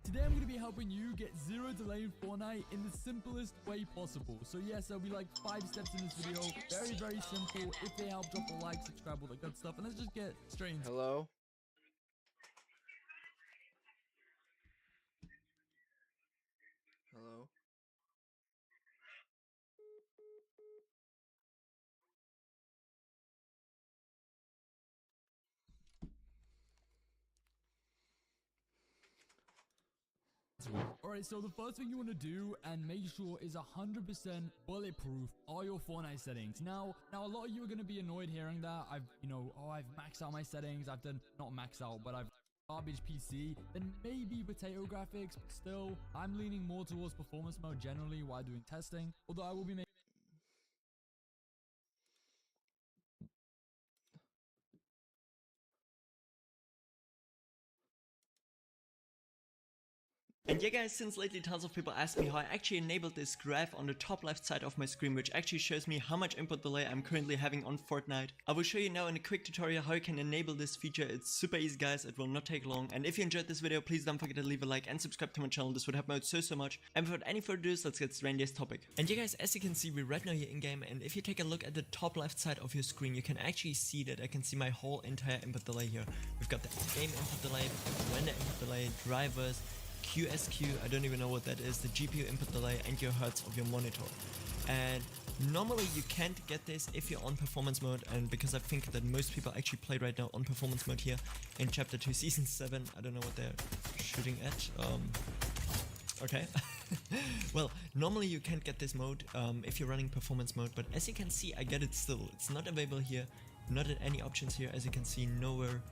Today I'm going to be helping you get zero delay in Fortnite in the simplest way possible. So yes, there'll be like 5 steps in this video. Very, very simple. If they help, drop a like, subscribe, all that good stuff. And let's just get straight into it. Hello? Hello? possible. Alright, so the first thing you want to do and make sure is 100% bulletproof are your Fortnite settings. Now a lot of you are going to be annoyed hearing that. I've maxed out my settings. I've done, not maxed out, but I've garbage PC, then maybe potato graphics, but still, I'm leaning more towards performance mode generally while doing testing, although I will be making And yeah guys, since lately tons of people ask me how I actually enabled this graph on the top left side of my screen, which actually shows me how much input delay I'm currently having on Fortnite. I will show you now in a quick tutorial how you can enable this feature. It's super easy guys, it will not take long. And if you enjoyed this video, please don't forget to leave a like and subscribe to my channel. This would help me out so much. And without any further ado, let's get straight into this topic. And yeah guys, as you can see, we're right now here in game, and if you take a look at the top left side of your screen, you can actually see that I can see my whole entire input delay here. We've got the game input delay, render input delay, drivers, QSQ, I don't even know what that is, the GPU input delay, and your hertz of your monitor. And normally you can't get this if you're on performance mode, and because I think that most people actually play right now on performance mode here in chapter 2 season 7. I don't know what they're shooting at. Okay. Well, normally you can't get this mode if you're running performance mode, but as you can see, I get it still. It's not available here, not at any options here, as you can see, nowhere,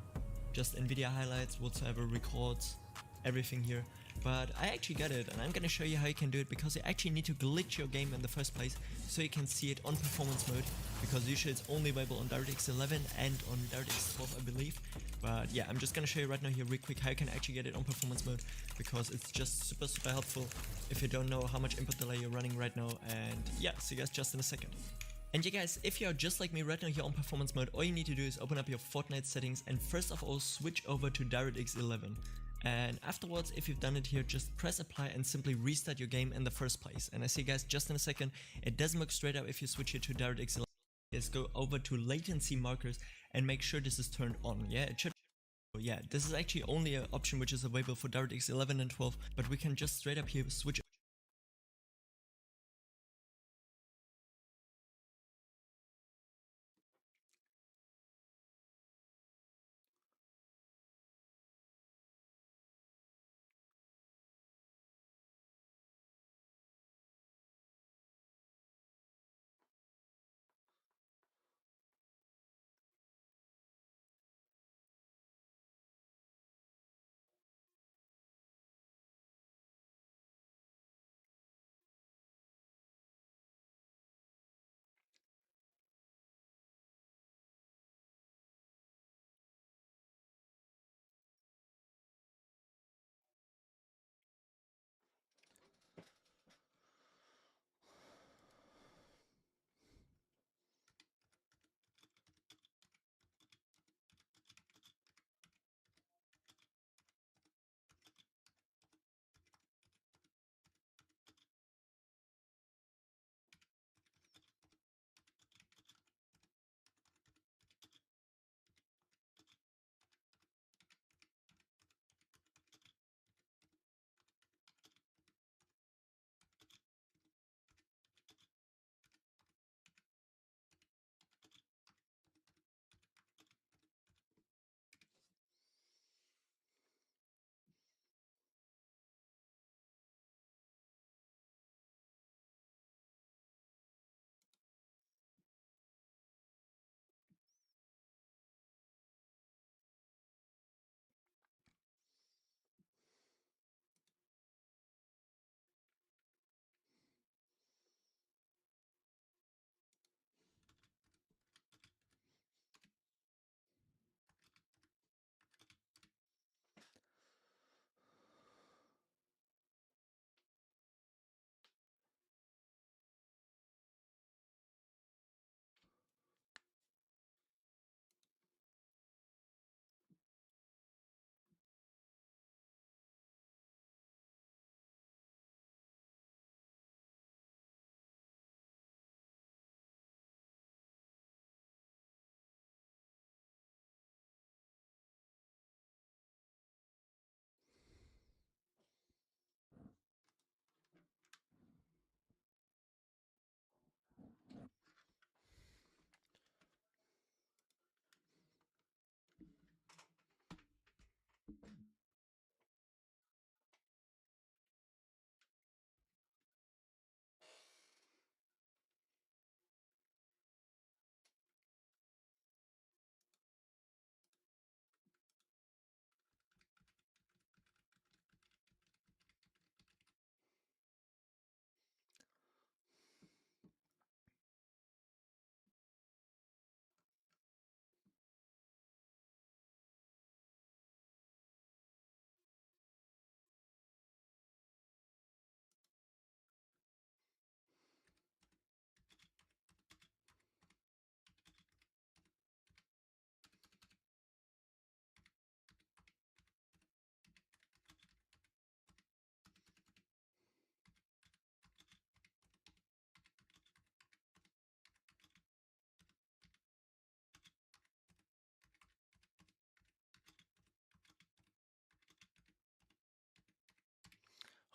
just NVIDIA highlights whatsoever, records, everything here. But I actually got it, and I'm gonna show you how you can do it, because you actually need to glitch your game in the first place so you can see it on performance mode, because usually it's only available on DirectX 11 and on DirectX 12, I believe. But yeah, I'm just gonna show you right now here real quick how you can actually get it on performance mode, because it's just super helpful if you don't know how much input delay you're running right now. And yeah, see you guys just in a second. And yeah guys, if you are just like me right now here on performance mode, all you need to do is open up your Fortnite settings and first of all switch over to DirectX 11. And afterwards, if you've done it here, just press apply and simply restart your game in the first place. And I see guys just in a second, it doesn't work straight up if you switch it to DirectX 11. Just go over to latency markers and make sure this is turned on. Yeah, it should. Yeah, this is actually only an option which is available for DirectX 11 and 12, but we can just straight up here switch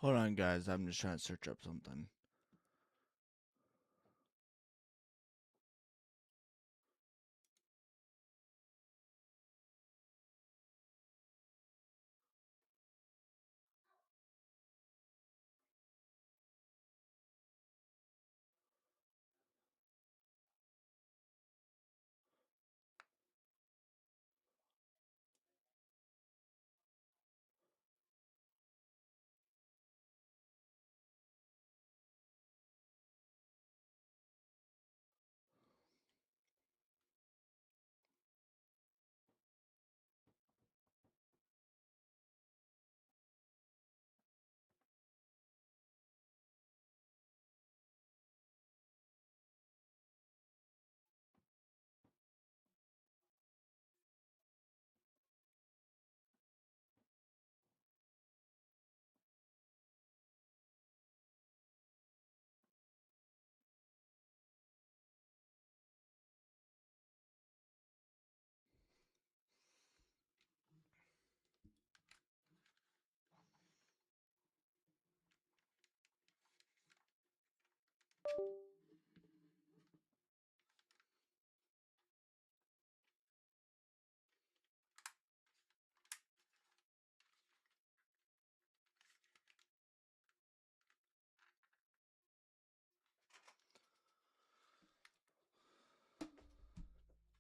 Hold on, guys. I'm just trying to search up something.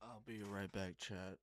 I'll be right back, chat.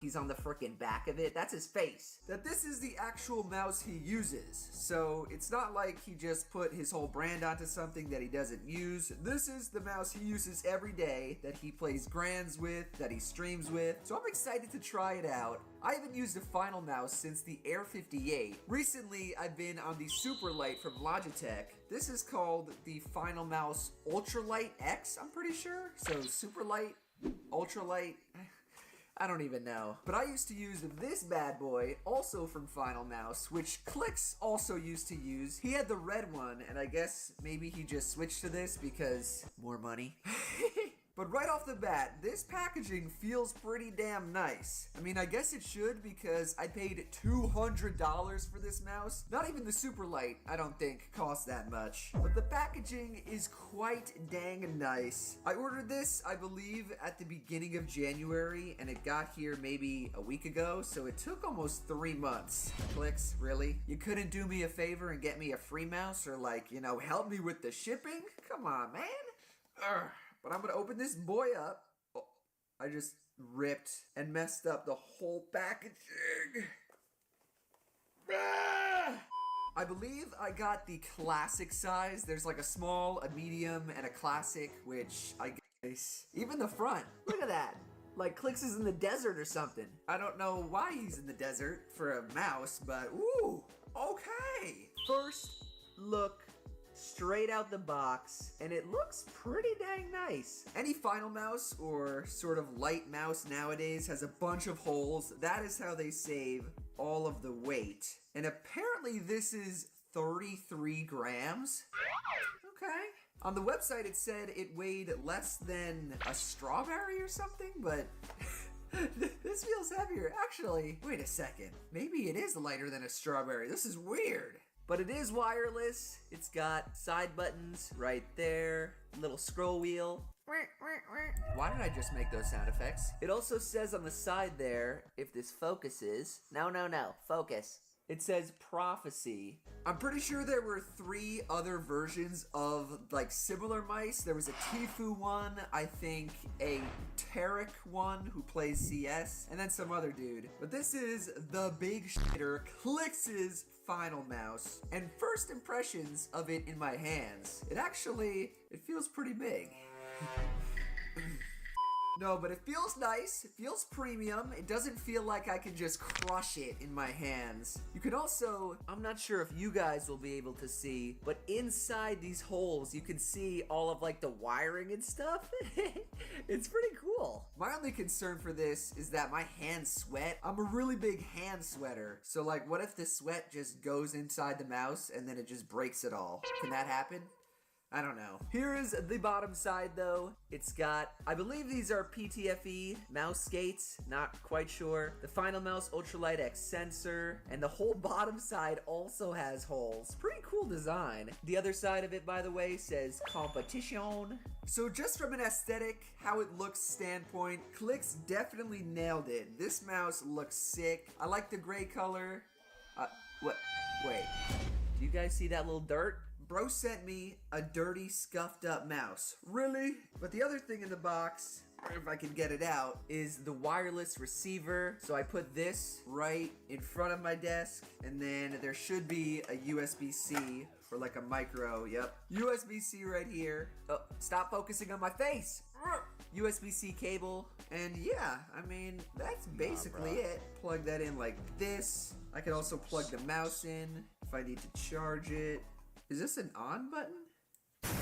he's on the frickin' back of it. That's his face. That this is the actual mouse he uses. So it's not like he just put his whole brand onto something that he doesn't use. This is the mouse he uses every day, that he plays grands with, that he streams with. So I'm excited to try it out. I haven't used a Final mouse since the Air 58. Recently, I've been on the Superlight from Logitech. This is called the Final Mouse Ultralight X, I'm pretty sure. So Superlight, Ultralight, I don't even know. But I used to use this bad boy, also from Final Mouse, which Clicks also used to use. He had the red one, and I guess maybe he just switched to this because more money. But right off the bat, this packaging feels pretty damn nice. I mean, I guess it should because I paid $200 for this mouse. Not even the Superlight, I don't think, cost that much. But the packaging is quite dang nice. I ordered this, I believe, at the beginning of January, and it got here maybe a week ago, so it took almost 3 months. Clicks, really? You couldn't do me a favor and get me a free mouse or like, you know, help me with the shipping? Come on, man. Ugh. But I'm gonna open this boy up. Oh, I just ripped and messed up the whole packaging. Ah! I believe I got the classic size. There's like a small, a medium, and a classic, which I guess. Even the front. Look at that. Like Clicks is in the desert or something. I don't know why he's in the desert for a mouse, but ooh, okay. First look. Straight out the box, and it looks pretty dang nice. Any Final mouse or sort of light mouse nowadays has a bunch of holes. That is how they save all of the weight. And apparently this is 33 grams. Okay. On the website it said it weighed less than a strawberry or something, but this feels heavier. Actually, wait a second. Maybe it is lighter than a strawberry. This is weird. But it is wireless. It's got side buttons right there, little scroll wheel. Why did I just make those sound effects? It also says on the side there, if this focuses. No, focus. It says prophecy. I'm pretty sure there were 3 other versions of like similar mice. There was a Tifu one, I think a Tarek one who plays CS, and then some other dude. But this is the big shitter, Clicks' Final mouse, and first impressions of it in my hands. It feels pretty big. No, but it feels nice, it feels premium, it doesn't feel like I can just crush it in my hands. You can also, I'm not sure if you guys will be able to see, but inside these holes you can see all of like the wiring and stuff. It's pretty cool. My only concern for this is that my hands sweat. I'm a really big hand sweater, so like what if the sweat just goes inside the mouse and then it just breaks it all? Can that happen? I don't know. Here is the bottom side though. It's got, I believe these are PTFE mouse skates, not quite sure. The Final Mouse Ultralight X sensor, and the whole bottom side also has holes. Pretty cool design. The other side of it, by the way, says competition. So just from an aesthetic, how it looks standpoint, Clicks definitely nailed it. This mouse looks sick. I like the gray color. What? Wait. Do you guys see that little dirt? Bro sent me a dirty, scuffed up mouse. Really? But the other thing in the box, if I can get it out, is the wireless receiver. So I put this right in front of my desk, and then there should be a USB-C or like a micro, yep. USB-C right here. Oh, stop focusing on my face. USB-C cable, and yeah, I mean, that's basically it. Plug that in like this. I can also plug the mouse in if I need to charge it. Is this an on button?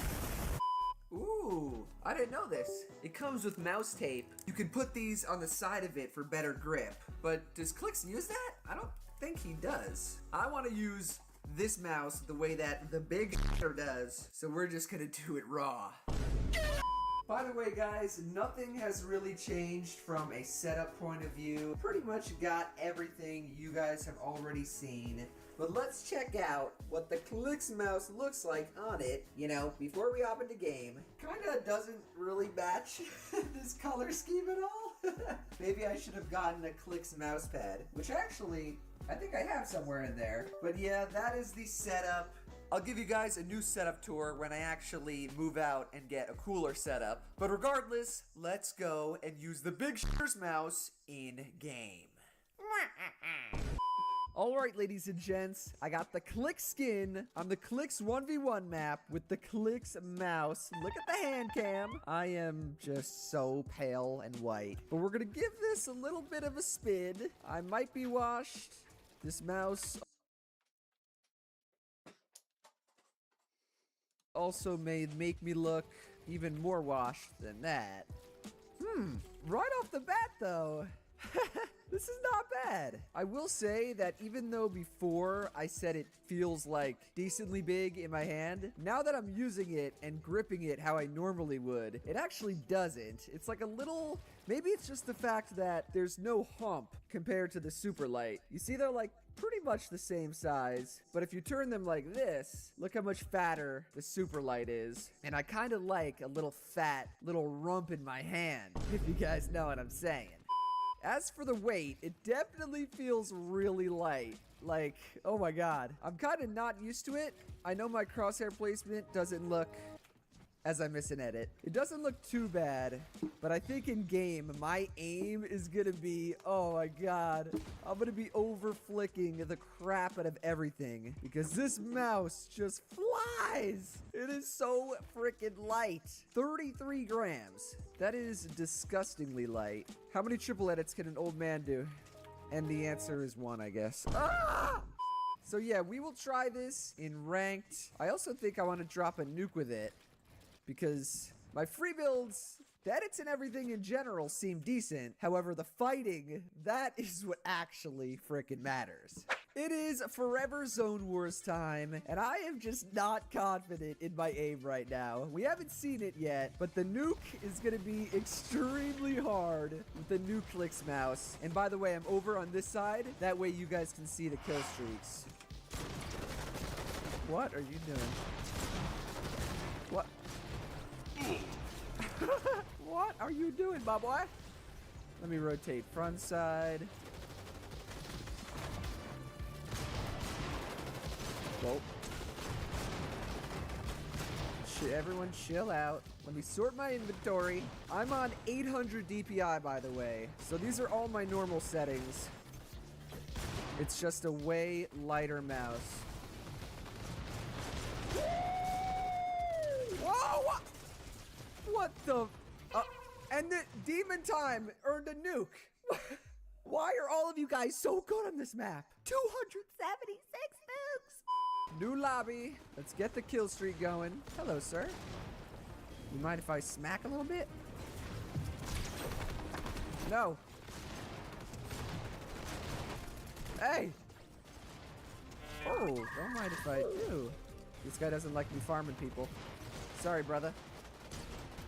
Ooh, I didn't know this. It comes with mouse tape. You can put these on the side of it for better grip. But does Clicks use that? I don't think he does. I want to use this mouse the way that the big shitter does, so we're just gonna do it raw. By the way guys, nothing has really changed from a setup point of view. Pretty much got everything you guys have already seen. But let's check out what the Clicks mouse looks like on it, you know, before we hop into game. Kinda doesn't really match this color scheme at all. Maybe I should have gotten a Clicks mouse pad, which actually, I think I have somewhere in there. But yeah, that is the setup. I'll give you guys a new setup tour when I actually move out and get a cooler setup. But regardless, let's go and use the Big Shitter's mouse in game. Alright, ladies and gents, I got the Click skin on the Clicks 1v1 map with the Clicks mouse. Look at the hand cam. I am just so pale and white. But we're gonna give this a little bit of a spin. I might be washed. This mouse also may make me look even more washed than that. Right off the bat though, this is not bad. I will say that even though before I said it feels like decently big in my hand, now that I'm using it and gripping it how I normally would, it actually doesn't. It's like a little, maybe it's just the fact that there's no hump compared to the super light. You see, they're like pretty much the same size, but if you turn them like this, look how much fatter the super light is. And I kind of like a little fat little rump in my hand, if you guys know what I'm saying. As for the weight, it definitely feels really light. Like, oh my god. I'm kind of not used to it. I know my crosshair placement doesn't look, as I miss an edit, it doesn't look too bad, but I think in game, my aim is gonna be, oh my god, I'm gonna be over flicking the crap out of everything because this mouse just flies. It is so freaking light. 33 grams. That is disgustingly light. How many triple edits can an old man do? And the answer is 1, I guess. Ah! So yeah, we will try this in ranked. I also think I want to drop a nuke with it, because my free builds, the edits and everything in general seem decent. However, the fighting, that is what actually frickin' matters. It is forever Zone Wars time, and I am just not confident in my aim right now. We haven't seen it yet, but the nuke is gonna be extremely hard with the new Clicks mouse. And by the way, I'm over on this side. That way you guys can see the kill streaks. What are you doing? What? What are you doing, my boy? Let me rotate front side. Whoa. Everyone chill out. Let me sort my inventory. I'm on 800 DPI, by the way. So these are all my normal settings. It's just a way lighter mouse. Whoa! What the? And the Demon Time earned a nuke. Why are all of you guys so good on this map? 276 nukes. New lobby. Let's get the kill streak going. Hello, sir. You mind if I smack a little bit? No. Hey. Oh, don't mind if I do. This guy doesn't like me farming people. Sorry, brother.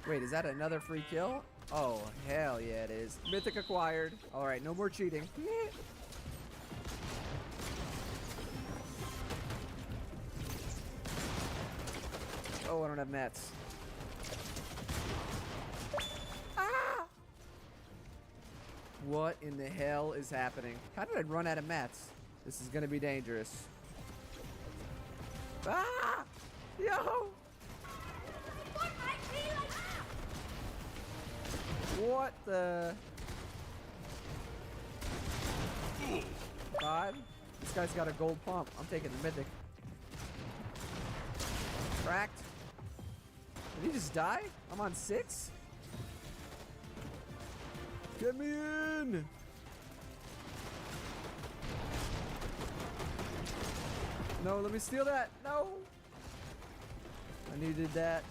Wait, is that another free kill? Oh, hell yeah, it is. Mythic acquired. All right, no more cheating. Oh, I don't have mats. Ah! What in the hell is happening? How did I run out of mats? This is gonna be dangerous. Ah! Yo! What the? 5? This guy's got a gold pump. I'm taking the mythic. Cracked. Did he just die? I'm on 6? Get me in! No, let me steal that. No! I needed that.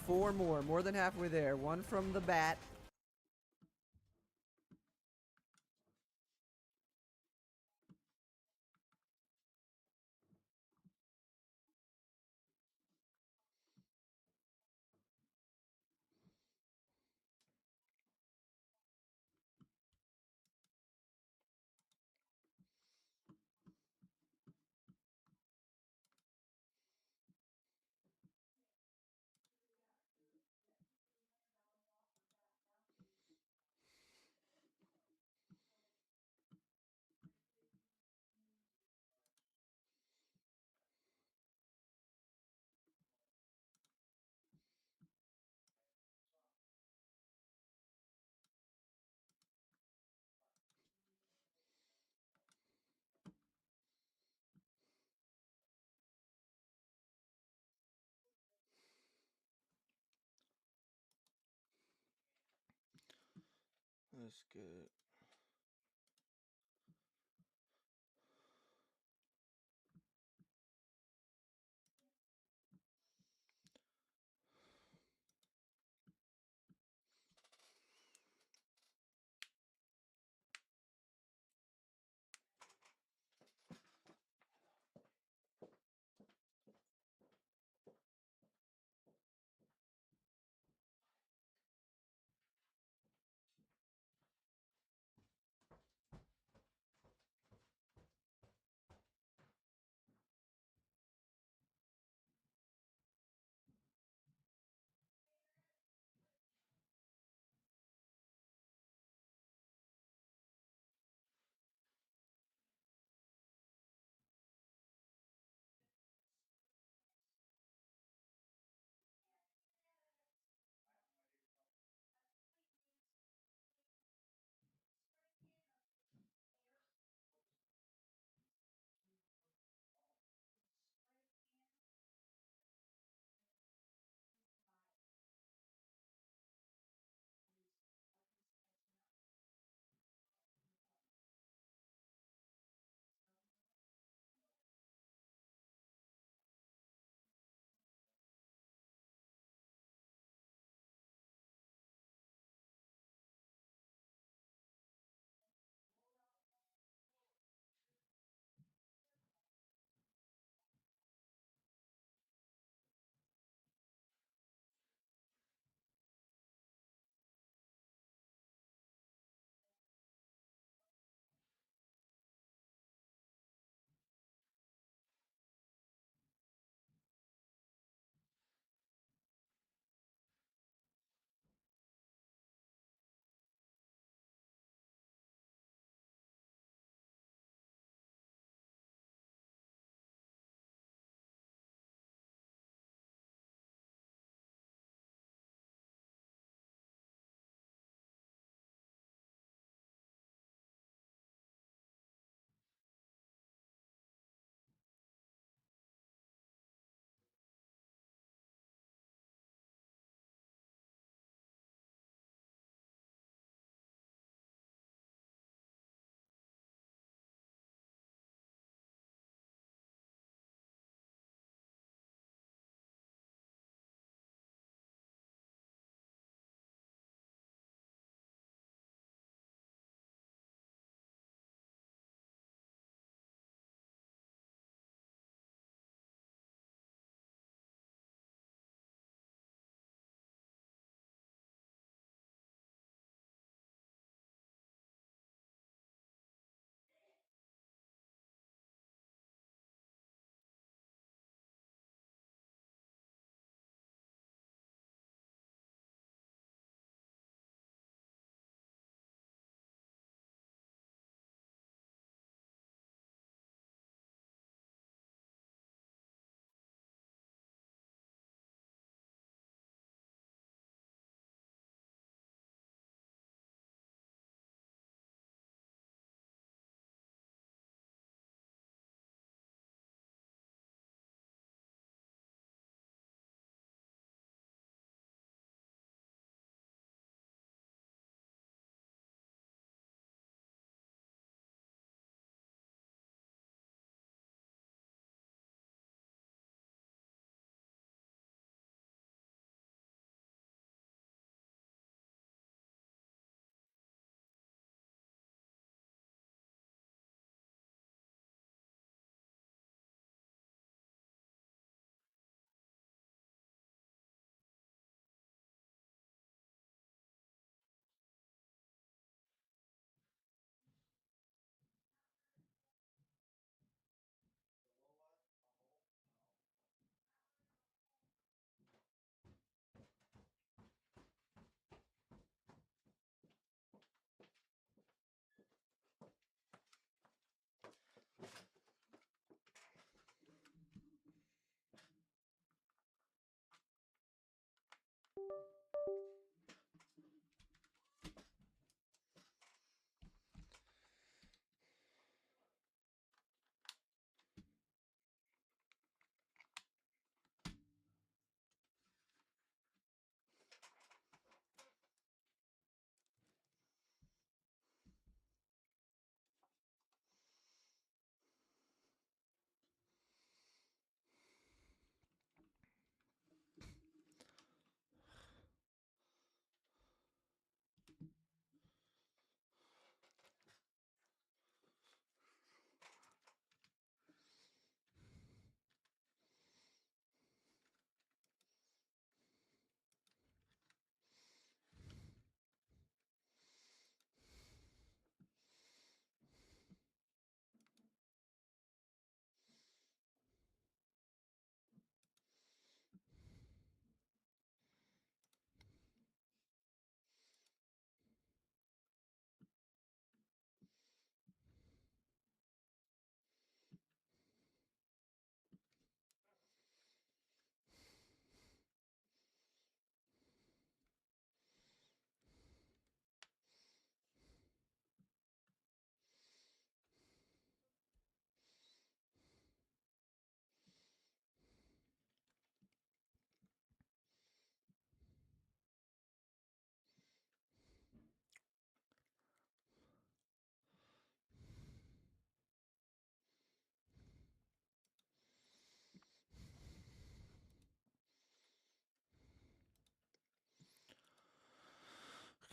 4 more than halfway there. 1 from the bat. Let's get it.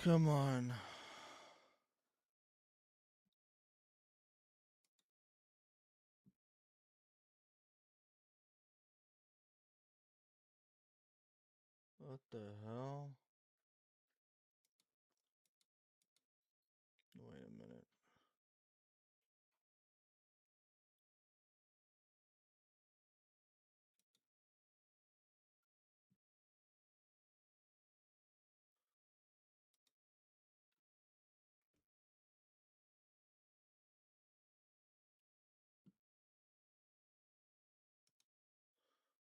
Come on. What the hell?